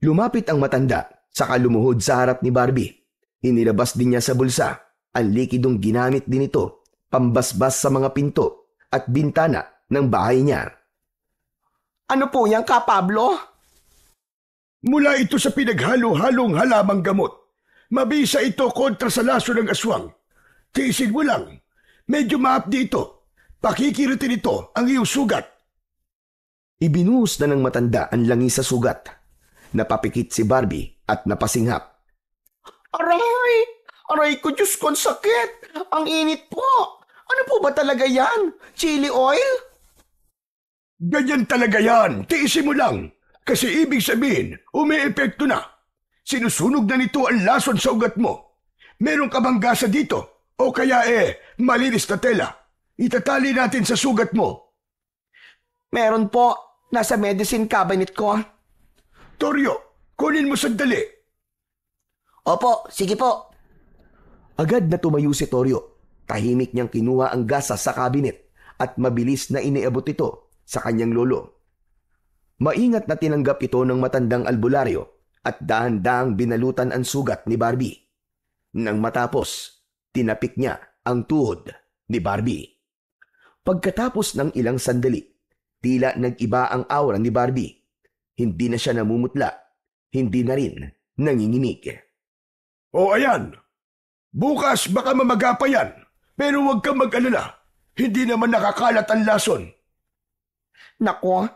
Lumapit ang matanda, saka lumuhod sa harap ni Barbie. Inilabas din niya sa bulsa ang likidong ginamit din ito, pambasbas sa mga pinto at bintana ng bahay niya. Ano po yan, Pablo? Mula ito sa pinaghalo-halong halamang gamot. Mabisa ito kontra sa laso ng aswang. Tiisin mo lang. Medyo maapdi ito. Pakikiritin ito ang iyong sugat. Ibinuhos na ng matanda ang langis sa sugat. Napapikit si Barbie at napasinghap. Aray! Aray ko, Diyos ko, ang sakit! Ang init po! Ano po ba talaga yan? Chili oil? Ganyan talaga yan. Tiisin mo lang. Kasi ibig sabihin, umi-epekto na. Sinusunog na nito ang lason sa ugat mo. Meron ka bang gasa dito? O kaya malinis na tela. Itatali natin sa sugat mo. Meron po. Nasa medicine cabinet ko. Toryo, kunin mo sandali. Opo, sige po. Agad na tumayo si Toryo. Tahimik niyang kinuha ang gasa sa kabinet at mabilis na iniabot ito sa kanyang lolo. Maingat na tinanggap ito ng matandang albularyo at dahan-dahang binalutan ang sugat ni Barbie. Nang matapos, tinapik niya ang tuhod ni Barbie. Pagkatapos ng ilang sandali, tila nag-iba ang aura ni Barbie. Hindi na siya namumutla, hindi na rin nanginginig. O ayan, bukas baka mamaga pa yan. Pero huwag kang mag-alala. Hindi naman nakakalat ang lason. Nako,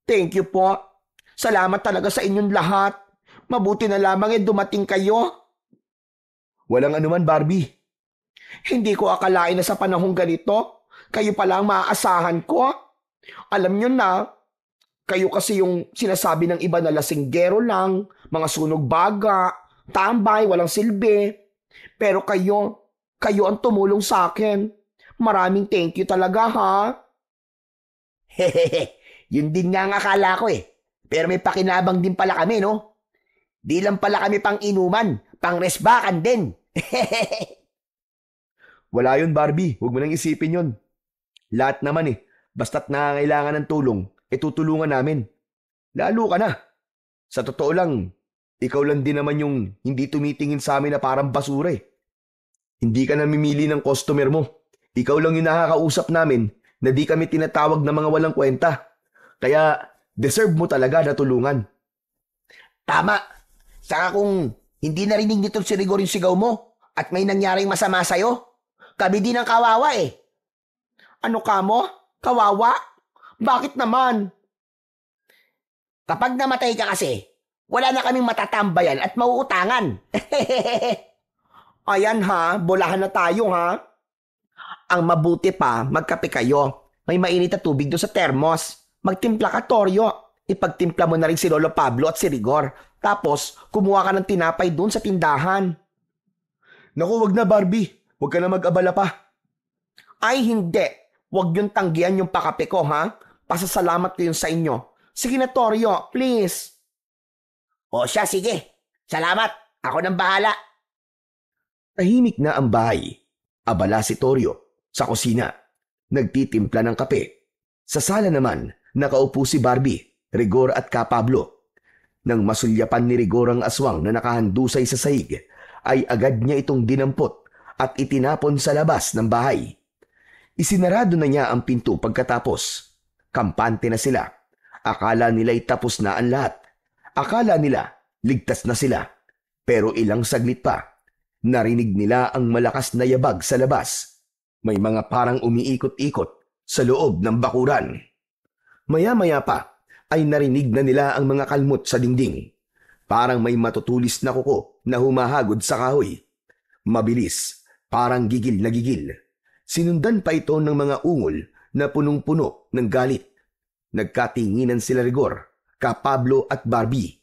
thank you po. Salamat talaga sa inyong lahat. Mabuti na lamang dumating kayo. Walang anuman, Barbie. Hindi ko akalain na sa panahong ganito, kayo pala ang maaasahan ko. Alam nyo na, kayo kasi yung sinasabi ng iba na lasinggero lang, mga sunog baga, tambay, walang silbi. Pero kayo ang tumulong sa akin. Maraming thank you talaga, ha? Hehehe, yun din nga ang akala ko Pero may pakinabang din pala kami, no? Di lang pala kami pang inuman, pang resbakan din. Wala yun, Barbie. Huwag mo nang isipin yun. Lahat naman basta't nangangailangan ng tulong, tutulungan namin. Lalo ka na. Sa totoo lang, ikaw lang din naman yung hindi tumitingin sa amin na parang basura Hindi ka namimili ng customer mo. Ikaw lang yung nakakausap namin na di kami tinatawag na mga walang kwenta. Kaya deserve mo talaga na tulungan. Tama. Saka kung hindi narinig nito si Rigor yung sigaw mo at may nangyaring masama sa'yo, kami din ang kawawa Ano ka mo? Kawawa? Bakit naman? Kapag namatay ka kasi, wala na kaming matatambayan at mauutangan. Ayan ha, bolahan na tayo ha. Ang mabuti pa, magkape kayo. May mainit na tubig doon sa termos. Magtimpla ka, Toryo. Ipagtimpla mo na rin si Lolo Pablo at si Rigor. Tapos, kumuha ka ng tinapay doon sa tindahan. Naku, wag na, Barbie. Huwag ka na mag-abala pa. Ay, hindi. Huwag yung tanggihan yung pakape ko, ha? Pasasalamat ko yun sa inyo. Sige na, Toryo, please. O siya, sige. Salamat. Ako nang bahala. Tahimik na ang bahay. Abala si Toryo sa kusina. Nagtitimpla ng kape. Sa sala naman, nakaupo si Barbie, Rigor at Ka Pablo. Nang masulyapan ni Rigor ang aswang na nakahandusay sa sahig, ay agad niya itong dinampot at itinapon sa labas ng bahay. Isinarado na niya ang pinto pagkatapos. Kampante na sila. Akala nila'y tapos na ang lahat. Akala nila ligtas na sila. Pero ilang saglit pa, narinig nila ang malakas na yabag sa labas. May mga parang umiikot-ikot sa loob ng bakuran. Maya-maya pa ay narinig na nila ang mga kalmot sa dingding. Parang may matutulis na kuko na humahagod sa kahoy. Mabilis, parang gigil na gigil. Sinundan pa ito ng mga ungol na punong-puno ng galit. Nagkatinginan sila Rigor, Ka Pablo at Barbie.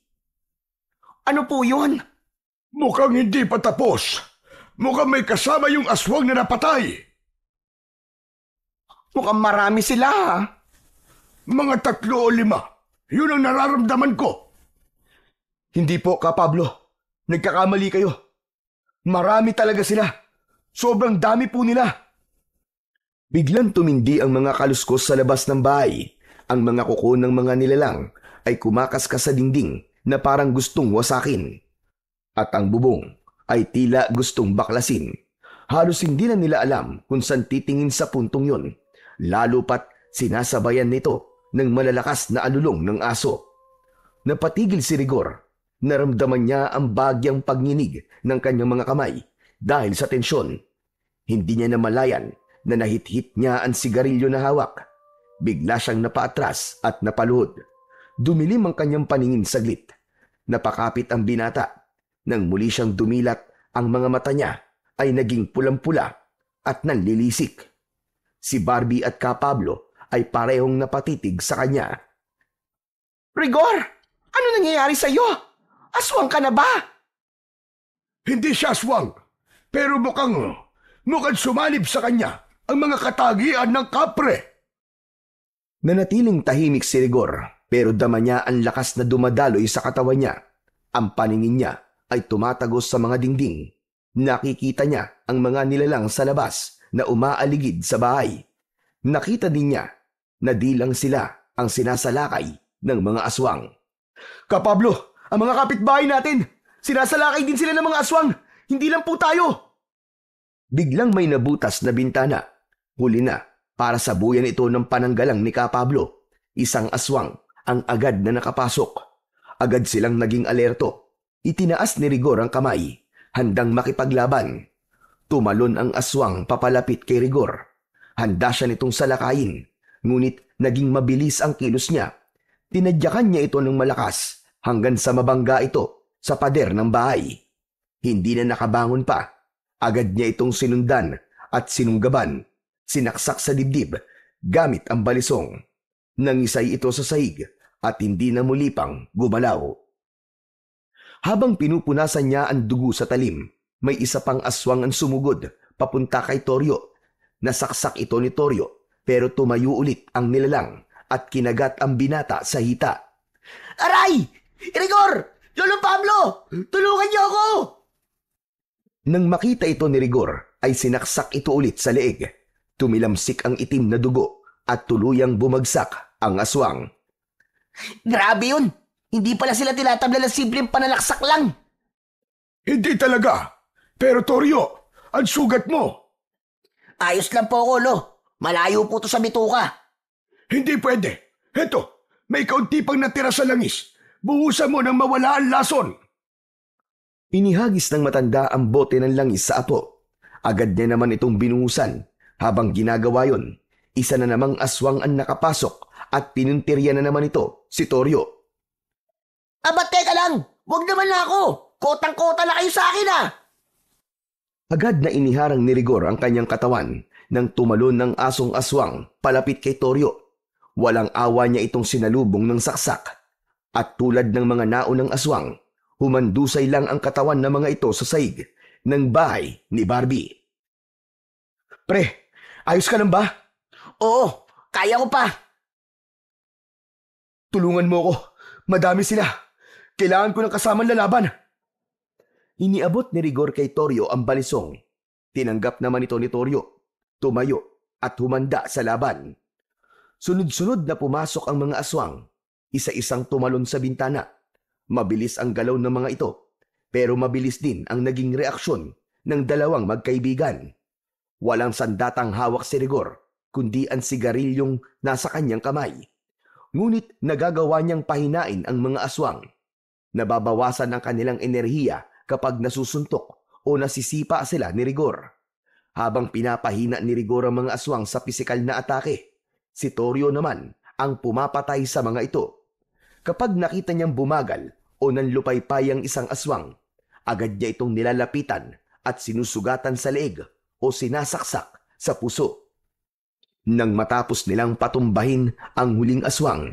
Ano po yun? Mukhang hindi pa tapos. Mukhang may kasama yung aswang na napatay. Mukhang marami sila ha? Mga 3 o 5. Yun ang nararamdaman ko. Hindi po, Ka Pablo. Nagkakamali kayo. Marami talaga sila. Sobrang dami po nila. Biglang tumindi ang mga kaluskos sa labas ng bahay. Ang mga kuko ng mga nilalang ay kumakaskas sa dingding na parang gustong wasakin. At ang bubong ay tila gustong baklasin. Halos hindi na nila alam kung saan titingin sa puntong yun. Lalo pat sinasabayan nito ng malalakas na alulong ng aso. Napatigil si Rigor. Naramdaman niya ang bagyang pagninig ng kanyang mga kamay dahil sa tensyon. Hindi niya namalayan na nahit-hit niya ang sigarilyo na hawak. Bigla siyang napaatras at napaluhod. Dumilim ang kanyang paningin saglit. Napakapit ang binata. Nang muli siyang dumilat, ang mga mata niya ay naging pulang-pula at nanlilisik. Si Barbie at Ka Pablo ay parehong napatitig sa kanya. Rigor, ano nangyayari sa'yo? Aswang ka na ba? Hindi siya aswang, pero mukhang sumanib sa kanya ang mga katagian ng kapre. Nanatiling tahimik si Rigor, pero dama niya ang lakas na dumadaloy sa katawan niya. Ang paningin niya ay tumatagos sa mga dingding. Nakikita niya ang mga nilalang sa labas na umaaligid sa bahay. Nakita din niya na di lang sila ang sinasalakay ng mga aswang. Kapablo, ang mga kapitbahay natin, sinasalakay din sila ng mga aswang. Hindi lang po tayo. Biglang may nabutas na bintana. Huli na para sabuyan ito ng pananggalang ni Kapablo. Isang aswang ang agad na nakapasok. Agad silang naging alerto. Itinaas ni Rigor ang kamay, handang makipaglaban. Tumalon ang aswang papalapit kay Rigor. Handa siya nitong salakayin, ngunit naging mabilis ang kilos niya. Tinadyakan niya ito ng malakas hanggang sa mabangga ito sa pader ng bahay. Hindi na nakabangon pa. Agad niya itong sinundan at sinunggaban. Sinaksak sa dibdib gamit ang balisong. Nangisay ito sa sahig at hindi na muli pang gumalaw. Habang pinupunasan niya ang dugo sa talim, may isa pang aswang ang sumugod papunta kay Toryo. Nasaksak ito ni Toryo pero tumayo ulit ang nilalang at kinagat ang binata sa hita. Aray! Rigor! Lolo Pablo! Tulungan niyo ako! Nang makita ito ni Rigor, ay sinaksak ito ulit sa leeg. Tumilamsik ang itim na dugo at tuluyang bumagsak ang aswang. Grabe yun! Hindi pala sila tinatabla ng simpleng panalaksak lang. Hindi talaga. Pero Toryo, ang sugat mo. Ayos lang po, Lo. Malayo po to sa bituka. Hindi pwede. Heto, may kaunti pang natira sa langis. Buhusan mo nang mawala ang lason. Inihagis ng matanda ang bote ng langis sa apo. Agad niya naman itong binuhusan. Habang ginagawa yon, isa na namang aswang ang nakapasok at pinuntirya na naman ito si Toryo. Aba, teka lang! Huwag naman na ako! Kotang-kota na kayo sa akin, ah! Agad na iniharang ni Rigor ang kanyang katawan nang tumalon ng asong aswang palapit kay Toryo. Walang awa niya itong sinalubong ng saksak. At tulad ng mga naunang aswang, humandusay lang ang katawan ng mga ito sa sahig ng bahay ni Barbie. Pre, ayos ka lang ba? Oo, kaya ko pa. Tulungan mo ko. Madami sila. Kailangan ko ng kasamang lalaban. Iniabot ni Rigor kay Toryo ang balisong. Tinanggap naman ito ni Toryo. Tumayo at humanda sa laban. Sunod-sunod na pumasok ang mga aswang. Isa-isang tumalon sa bintana. Mabilis ang galaw ng mga ito. Pero mabilis din ang naging reaksyon ng dalawang magkaibigan. Walang sandatang hawak si Rigor, kundi ang sigarilyong nasa kanyang kamay. Ngunit nagagawa niyang pahinain ang mga aswang. Nababawasan ang kanilang enerhiya kapag nasusuntok o nasisipa sila ni Rigor. Habang pinapahina ni Rigor ang mga aswang sa pisikal na atake, si Toryo naman ang pumapatay sa mga ito. Kapag nakita niyang bumagal o nanlupaypay ang isang aswang, agad niya itong nilalapitan at sinusugatan sa leeg o sinasaksak sa puso. Nang matapos nilang patumbahin ang huling aswang,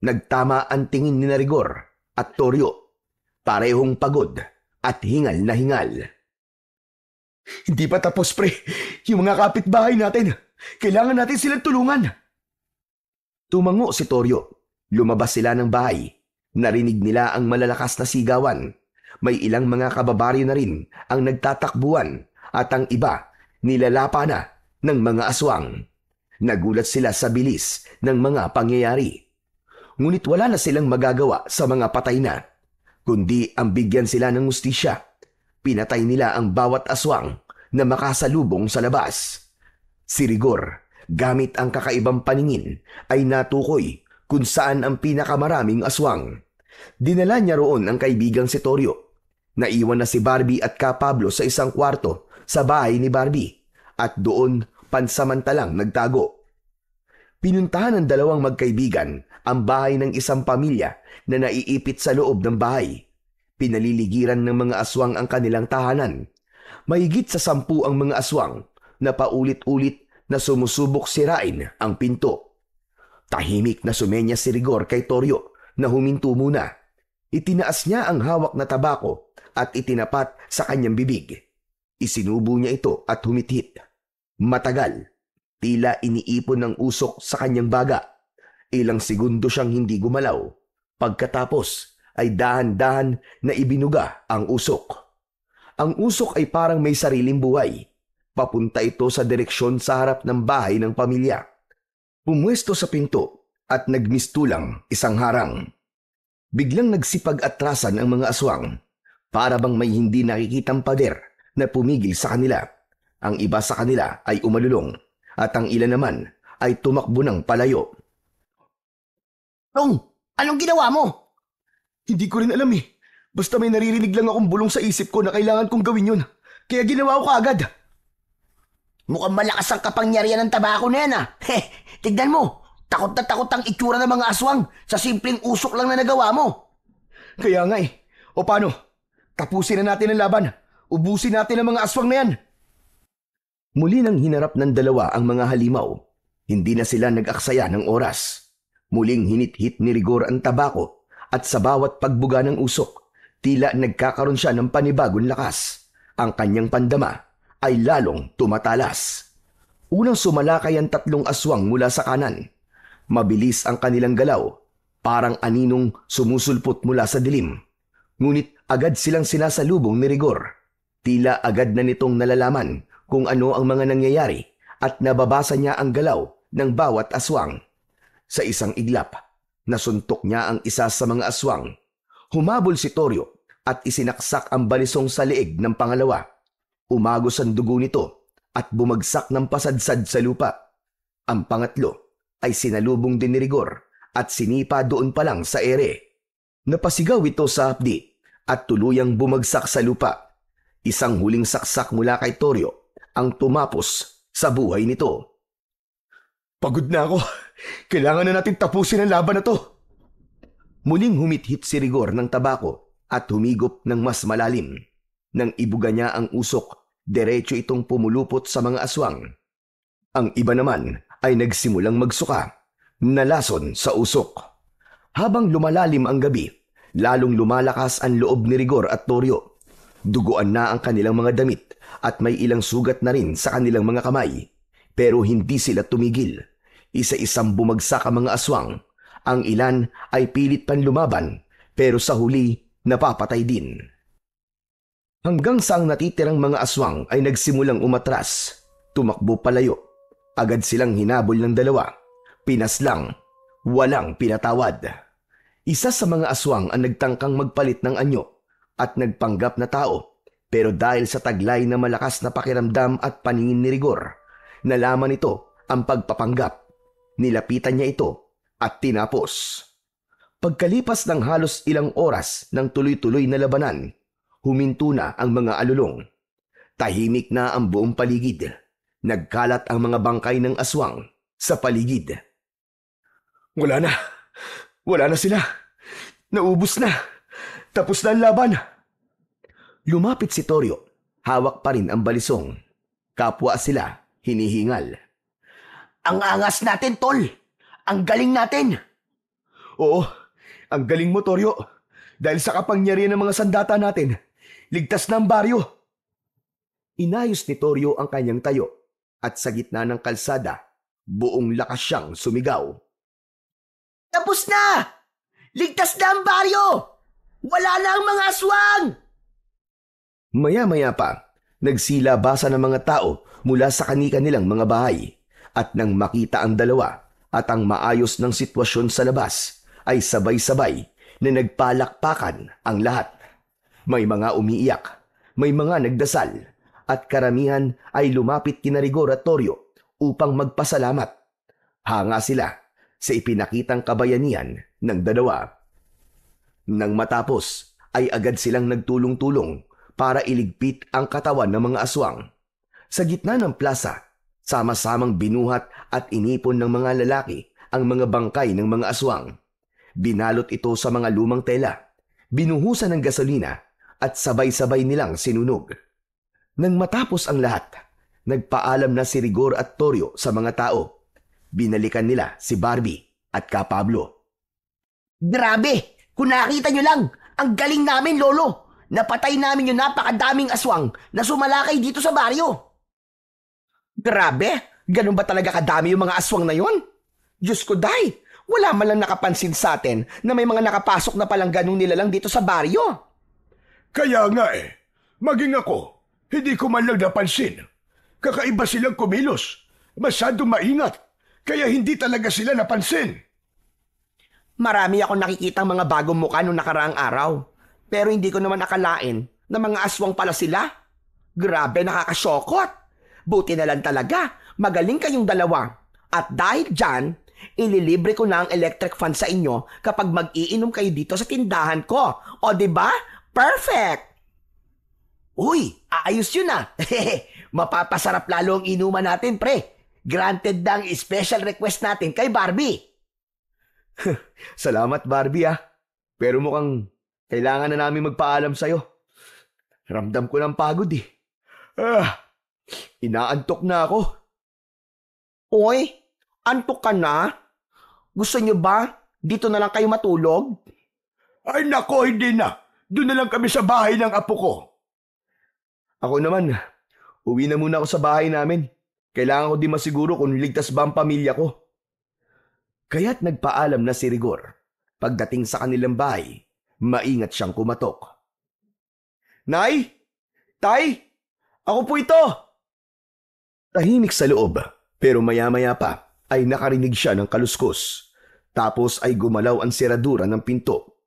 nagtama ang tingin ni Rigor at Toryo. Parehong pagod at hingal na hingal. Hindi pa tapos, pre. Yung mga kapitbahay natin, kailangan natin silang tulungan. Tumango si Toryo. Lumabas sila ng bahay. Narinig nila ang malalakas na sigawan. May ilang mga kababaryo na rin ang nagtatakbuhan at ang iba nilalapa na ng mga aswang. Nagulat sila sa bilis ng mga pangyayari. Ngunit wala na silang magagawa sa mga patay na, kundi ang bigyan sila ng hustisya. Pinatay nila ang bawat aswang na makasalubong sa labas. Si Rigor, gamit ang kakaibang paningin, ay natukoy kung saan ang pinakamaraming aswang. Dinala niya roon ang kaibigang si Toryo. Naiwan na si Barbie at Kapablo sa isang kwarto sa bahay ni Barbie at doon pansamantalang nagtago. Pinuntahan ng dalawang magkaibigan ang bahay ng isang pamilya na naiipit sa loob ng bahay. Pinaliligiran ng mga aswang ang kanilang tahanan. Mahigit sa 10 ang mga aswang na paulit-ulit na sumusubok sirain ang pinto. Tahimik na sumenya si Rigor kay Toryo na huminto muna. Itinaas niya ang hawak na tabako at itinapat sa kanyang bibig. Isinubo niya ito at humithit. Matagal, tila iniipon ng usok sa kanyang baga. Ilang segundo siyang hindi gumalaw. Pagkatapos ay dahan-dahan na ibinuga ang usok. Ang usok ay parang may sariling buhay. Papunta ito sa direksyon sa harap ng bahay ng pamilya. Pumwesto sa pinto at nagmistulang isang harang. Biglang nagsipag-atrasan ang mga aswang. Para bang may hindi nakikitang pader na pumigil sa kanila. Ang iba sa kanila ay umalulong at ang ilan naman ay tumakbo ng palayo. Tong, anong ginawa mo? Hindi ko rin alam eh. Basta may naririnig lang akong bulong sa isip ko na kailangan kong gawin yun. Kaya ginawa ko agad. Mukhang malakas ang kapangyarihan ng tabako na yan Tignan mo, takot na takot ang itsura ng mga aswang sa simpleng usok lang na nagawa mo. Kaya nga eh. O paano? Tapusin na natin ang laban. Ubusin natin ang mga aswang na yan. Muli nang hinarap ng dalawa ang mga halimaw. Hindi na sila nag-aksaya ng oras. Muling hinit-hit ni Rigor ang tabako at sa bawat pagbuga ng usok, tila nagkakaroon siya ng panibagong lakas. Ang kanyang pandama ay lalong tumatalas. Unang sumalakay ang tatlong aswang mula sa kanan. Mabilis ang kanilang galaw, parang aninong sumusulpot mula sa dilim. Ngunit agad silang sinasalubong ni Rigor. Tila agad na nitong nalalaman kung ano ang mga nangyayari at nababasa niya ang galaw ng bawat aswang. Sa isang iglap, nasuntok niya ang isa sa mga aswang. Humabol si Toryo at isinaksak ang balisong sa leeg ng pangalawa. Umagos ang dugo nito at bumagsak ng pasadsad sa lupa. Ang pangatlo ay sinalubong din ni Rigor at sinipa doon pa lang sa ere. Napasigaw ito sa hapdi at tuluyang bumagsak sa lupa. Isang huling saksak mula kay Toryo ang tumapos sa buhay nito. Pagod na ako. Kailangan na natin tapusin ang laban na to. Muling humithit si Rigor ng tabako at humigop ng mas malalim. Nang ibuga niya ang usok, diretso itong pumulupot sa mga aswang. Ang iba naman ay nagsimulang magsuka, nalason sa usok. Habang lumalalim ang gabi, lalong lumalakas ang loob ni Rigor at Toryo. Duguan na ang kanilang mga damit at may ilang sugat na rin sa kanilang mga kamay. Pero hindi sila tumigil. Isa-isang bumagsak ang mga aswang. Ang ilan ay pilit pan lumaban, pero sa huli napapatay din. Hanggang sa ang natitirang mga aswang ay nagsimulang umatras, tumakbo palayo. Agad silang hinabol ng dalawa. Pinaslang, walang pinatawad. Isa sa mga aswang ang nagtangkang magpalit ng anyo at nagpanggap na tao. Pero dahil sa taglay na malakas na pakiramdam at paningin ni Rigor, nalaman ito ang pagpapanggap. Nilapitan niya ito at tinapos. Pagkalipas ng halos ilang oras ng tuloy-tuloy na labanan, huminto na ang mga alulong. Tahimik na ang buong paligid. Nagkalat ang mga bangkay ng aswang sa paligid. Wala na. Wala na sila. Naubos na. Tapos na ang laban. Lumapit si Toryo. Hawak pa rin ang balisong. Kapwa sila hinihingal. Ang angas natin, Tol. Ang galing natin. Oo, ang galing mo, Toryo. Dahil sa kapangyarihan ng mga sandata natin, ligtas na ang baryo. Inayos ni Toryo ang kanyang tayo at sa gitna ng kalsada, buong lakas siyang sumigaw. Tapos na! Ligtas na ang baryo! Wala na ang mga aswang! Maya-maya pa, nagsilabasa ng mga tao mula sa kani-kanilang mga bahay. At nang makita ang dalawa at ang maayos ng sitwasyon sa labas, ay sabay-sabay na nagpalakpakan ang lahat. May mga umiiyak, may mga nagdasal, at karamihan ay lumapit kina Rigor at Toryo upang magpasalamat. Hanga sila sa ipinakitang kabayanihan ng dalawa. Nang matapos, ay agad silang nagtulong-tulong para iligpit ang katawan ng mga aswang. Sa gitna ng plaza, sama-samang binuhat at inipon ng mga lalaki ang mga bangkay ng mga aswang. Binalot ito sa mga lumang tela, binuhusan ng gasolina at sabay-sabay nilang sinunog. Nang matapos ang lahat, nagpaalam na si Rigor at Toryo sa mga tao. Binalikan nila si Barbie at ka Pablo. Grabe! Kung nakita nyo lang, ang galing namin, Lolo. Napatay namin yung napakadaming aswang na sumalakay dito sa baryo. Grabe! Ganun ba talaga kadami yung mga aswang na yon? Diyos ko, Day! Wala man lang nakapansin sa atin na may mga nakapasok na palang ganun nila lang dito sa baryo. Kaya nga maging ako, hindi ko man lang napansin. Kakaiba silang kumilos. Masyadong maingat. Kaya hindi talaga sila napansin. Marami akong nakikitang mga bagong mukha nung nakaraang araw. Pero hindi ko naman akalain na mga aswang pala sila. Grabe, nakakasyokot. Buti na lang talaga, magaling kayong dalawa. At dahil dyan, ililibre ko na ang electric fan sa inyo kapag mag-iinom kayo dito sa tindahan ko. O diba? Perfect! Uy, ayos yun ah. Mapapasarap lalo ang inuman natin, pre. Granted na ang special request natin kay Barbie. Salamat Barbie Pero mukhang kailangan na namin magpaalam sa'yo. Ramdam ko ng pagod Inaantok na ako. Uy, antok ka na? Gusto nyo ba dito na lang kayo matulog? Ay nako, hindi na. Doon na lang kami sa bahay ng apo ko. Ako naman, uwi na muna ako sa bahay namin. Kailangan ko din masiguro kung ligtas ba ang pamilya ko. Kaya't nagpaalam na si Rigor. Pagdating sa kanilang bahay, maingat siyang kumatok. Nay! Tay! Ako po ito! Tahimik sa loob, pero maya-maya pa ay nakarinig siya ng kaluskos. Tapos ay gumalaw ang seradura ng pinto.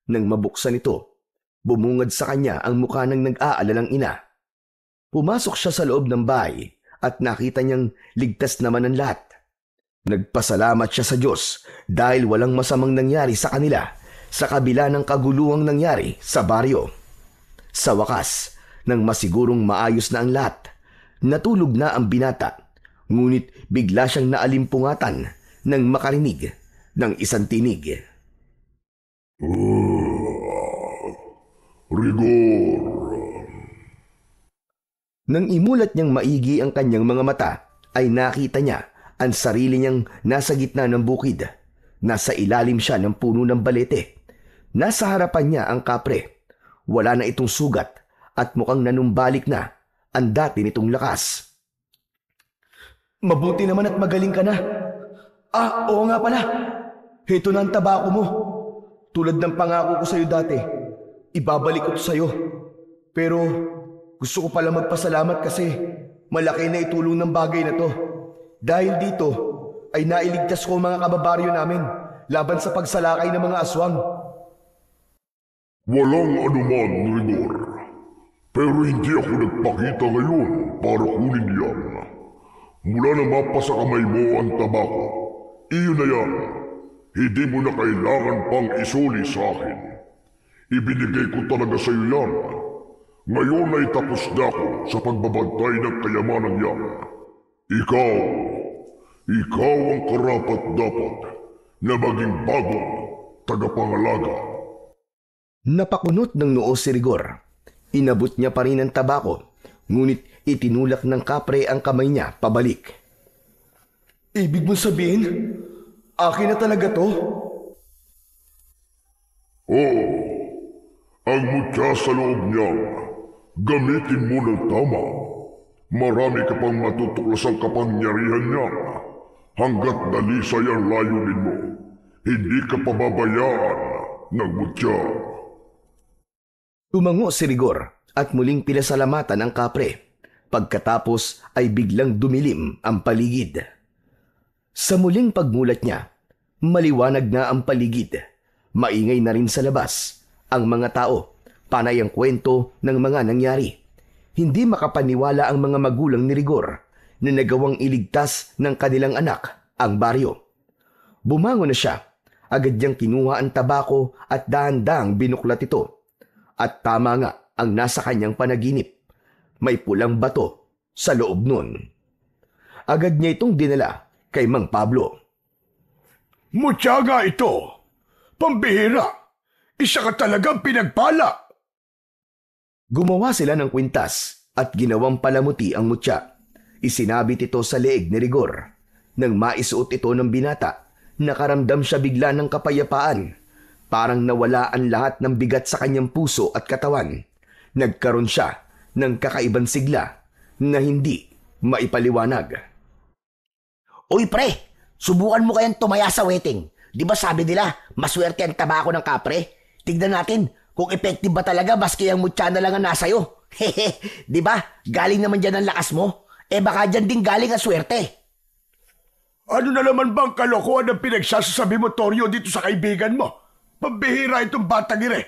Nang mabuksan ito, bumungad sa kanya ang mukha ng nag-aalalang ina. Pumasok siya sa loob ng bahay at nakita niyang ligtas naman ang lahat. Nagpasalamat siya sa Diyos dahil walang masamang nangyari sa kanila sa kabila ng kaguluhang nangyari sa baryo. Sa wakas, nang masigurong maayos na ang lahat, natulog na ang binata, ngunit bigla siyang naalimpungatan nang makarinig ng isang tinig. Rigor! Nang imulat niyang maigi ang kanyang mga mata, ay nakita niya ang sarili niyang nasa gitna ng bukid. Nasa ilalim siya ng puno ng balete. Nasa harapan niya ang kapre. Wala na itong sugat at mukhang nanumbalik na ang dati nitong lakas. Mabuti naman at magaling ka na. Oo nga pala. Heto na ang tabako mo. Tulad ng pangako ko sa iyo dati, ibabalik ko sa iyo. Pero gusto ko pala magpasalamat kasi malaki na itulong ng bagay na to. Dahil dito ay nailigtas ko mga kababaryo namin laban sa pagsalakay ng mga aswang. Walang anuman, Rigor. Pero hindi ako nagpakita ngayon para kunin yan. Mula na mapasa kamay mo ang tabako, iyon na yan. Hindi mo na kailangan pang isuli sa akin. Ibinigay ko talaga sa iyo yan. Ngayon ay tapos na ako sa pagbabantay ng kayamanang yan. Ikaw ang karapat-dapat na maging bagong tagapangalaga. Napakunot ng noo si Rigor. Inabot niya pa rin ang tabako, ngunit itinulak ng kapre ang kamay niya pabalik. Ibig mo sabihin, akin na talaga to? Oo, ang mutya sa loob niya, gamitin mo ng tama. Marami ka pang matutuklasang kapangyarihan niya. Hanggat dalisay ang layunin mo, hindi ka pababayaan ng mutya. Tumango si Rigor at muling pinasalamatan ang kapre. Pagkatapos ay biglang dumilim ang paligid. Sa muling pagmulat niya, maliwanag na ang paligid. Maingay na rin sa labas. Ang mga tao, panay ang kwento ng mga nangyari. Hindi makapaniwala ang mga magulang ni Rigor na nagawang iligtas ng kanilang anak ang baryo. Bumangon na siya. Agad niyang kinuha ang tabako at dahan-dahang binuklat ito. At tama nga ang nasa kanyang panaginip. May pulang bato sa loob nun. Agad niya itong dinala kay Mang Pablo. Mutya nga ito. Pambihira. Isa ka talagang pinagpala. Gumawa sila ng kwintas at ginawang palamuti ang mutya. Isinabit ito sa leeg ni Rigor. Nang maisuot ito ng binata, Nakaramdam siya bigla ng kapayapaan. Parang nawala ang lahat ng bigat sa kanyang puso at katawan. Nagkaroon siya ng kakaibang sigla na hindi maipaliwanag. Uy pre, subukan mo kayang tumaya sa wedding. Di ba sabi nila, maswerte ang tabako ng kapre? Tignan natin kung effective ba talaga baski ang mutya na lang ang nasayo. Hehe, di ba? Galing naman dyan ang lakas mo. Baka dyan din galing ang swerte. Ano na naman bang kalokohan ang pinagsasasabi mo, Toryo, dito sa kaibigan mo? Pambihira itong batang ire.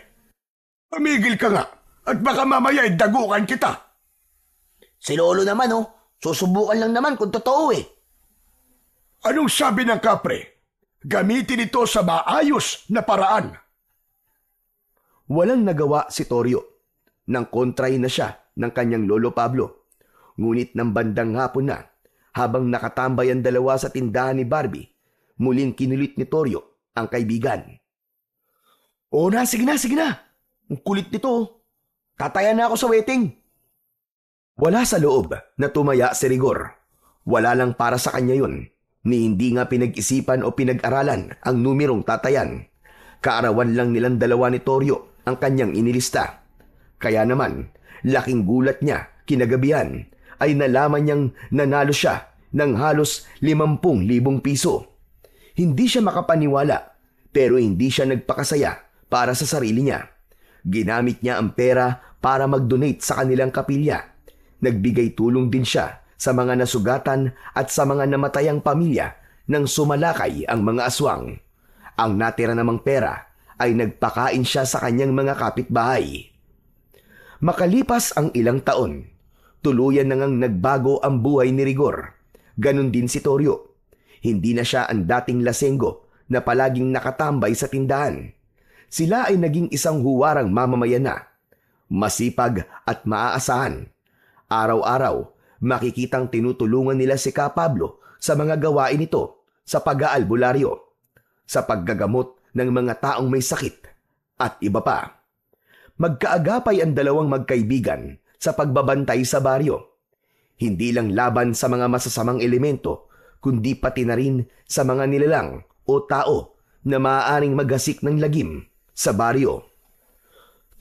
Amigil ka nga at baka mamaya dagukan kita. Si Lolo naman susubukan lang naman kung totoo eh. Anong sabi ng kapre? Gamitin ito sa maayos na paraan. Walang nagawa si Toryo. Nang kontray na siya ng kanyang lolo Pablo. Ngunit ng bandang hapon na, habang nakatambay ang dalawa sa tindahan ni Barbie, muling kinulit ni Toryo ang kaibigan. Sige na. Ang kulit nito. Tataya na ako sa wedding. Wala sa loob na tumaya si Rigor. Wala lang para sa kanya yun. Ni hindi nga pinag-isipan o pinag-aralan ang numerong tatayan. Kaarawan lang nilang dalawa ni Toryo ang kanyang inilista. Kaya naman, laking gulat niya kinagabihan ay nalaman niyang nanalo siya ng halos 50,000 piso. Hindi siya makapaniwala pero hindi siya nagpakasaya para sa sarili niya. Ginamit niya ang pera para mag-donate sa kanilang kapilya. Nagbigay tulong din siya sa mga nasugatan at sa mga namatayang pamilya nang sumalakay ang mga aswang. Ang natira namang pera ay nagpakain siya sa kanyang mga kapitbahay. Makalipas ang ilang taon, tuluyan na ngang nagbago ang buhay ni Rigor. Ganon din si Toryo. Hindi na siya ang dating lasenggo na palaging nakatambay sa tindahan. Sila ay naging isang huwarang mamamayan na. Masipag at maaasahan. Araw-araw, makikitang tinutulungan nila si Ka Pablo sa mga gawain nito sa pag-aalbularyo, sa paggagamot ng mga taong may sakit at iba pa. Magkaagapay ang dalawang magkaibigan sa pagbabantay sa baryo. Hindi lang laban sa mga masasamang elemento, kundi pati na rin sa mga nilalang o tao na maaaring maghasik ng lagim sa baryo.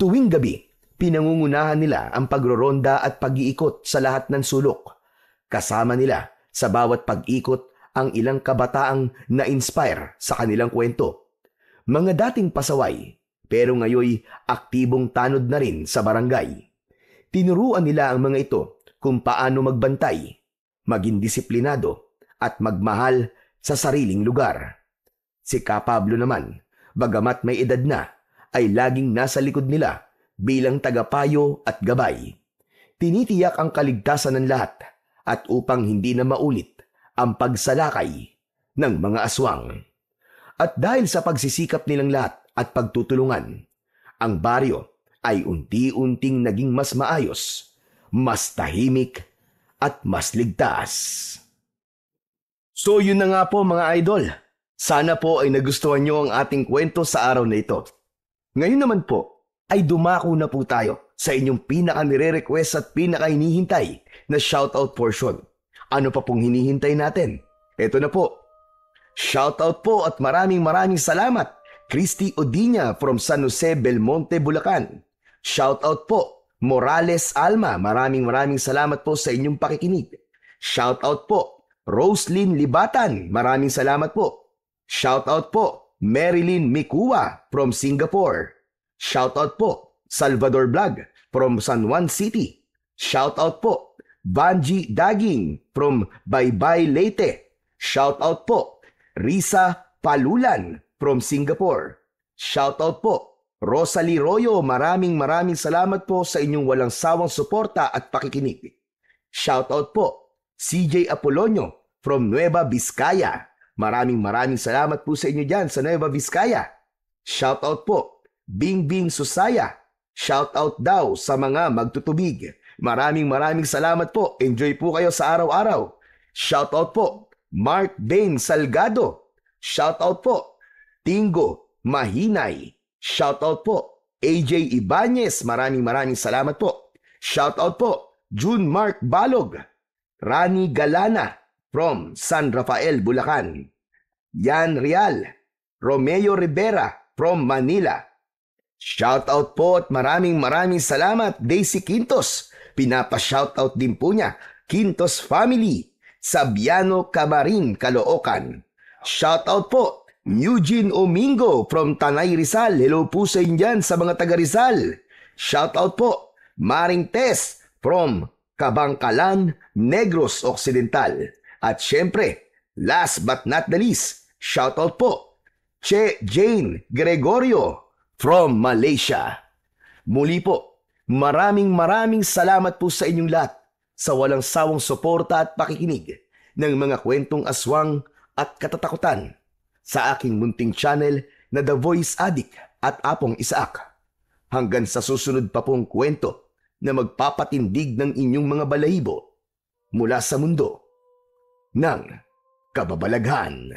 Tuwing gabi, pinangungunahan nila ang pagroronda at pag-iikot sa lahat ng sulok. Kasama nila sa bawat pag-ikot ang ilang kabataang na-inspire sa kanilang kwento. Mga dating pasaway, pero ngayoy aktibong tanod na rin sa barangay. Tinuruan nila ang mga ito kung paano magbantay, maging disiplinado, at magmahal sa sariling lugar. Si Ka Pablo naman, bagamat may edad na, ay laging nasa likod nila bilang tagapayo at gabay. Tinitiyak ang kaligtasan ng lahat at upang hindi na maulit ang pagsalakay ng mga aswang. At dahil sa pagsisikap nilang lahat at pagtutulungan, ang baryo ay unti-unting naging mas maayos, mas tahimik at mas ligtas. So yun na nga po mga idol. Sana po ay nagustuhan nyo ang ating kwento sa araw na ito. Ngayon naman po ay dumako na po tayo sa inyong pinaka-nire-request at pinaka-hinihintay na shoutout portion. Ano pa pong hinihintay natin? Ito na po. Shoutout po at maraming salamat, Christy Odiña from San Jose, Belmonte, Bulacan. Shoutout po, Morales Alma, maraming salamat po sa inyong pakikinig. Shoutout po, Roslyn Libatan, maraming salamat po. Shoutout po, Marilyn Mikua from Singapore. Shoutout po, Salvador Vlog from San Juan City. Shoutout po, Banji Daging from Baybay Leyte. Shoutout po, Risa Palulan from Singapore. Shoutout po, Rosalie Royo, maraming salamat po sa inyong walang sawang suporta at pakikinig. Shoutout po, CJ Apolonio from Nueva Vizcaya. Maraming salamat po sa inyo dyan sa Nueva Vizcaya. Shoutout po, Bingbing Susaya. Shoutout daw sa mga magtutubig. Maraming salamat po. Enjoy po kayo sa araw-araw. Shoutout po, Mark Dane Salgado. Shoutout po, Tingo Mahinay. Shoutout po, AJ Ibanez. Maraming salamat po. Shoutout po, June Mark Balog. Rani Galana from San Rafael, Bulacan. Yan Real, Romeo Rivera from Manila. Shoutout po at maraming salamat Daisy Quintos. Pinapa-shoutout din po niya Quintos Family, Sabiano Camarin, Caloocan. Shoutout po Eugene Omingo from Tanay Rizal. Hello po sa inyan sa mga taga Rizal. Shoutout po Maring Tess from Kabangkalan, Negros Occidental. At syempre, last but not the least, shoutout po Che Jane Gregorio from Malaysia. Muli po, maraming salamat po sa inyong lahat sa walang sawang suporta at pakikinig ng mga kwentong aswang at katatakutan sa aking munting channel na The Voice Addict at Apong Isaac. Hanggang sa susunod pa pong kwento na magpapatindig ng inyong mga balahibo mula sa mundo ng kababalaghan.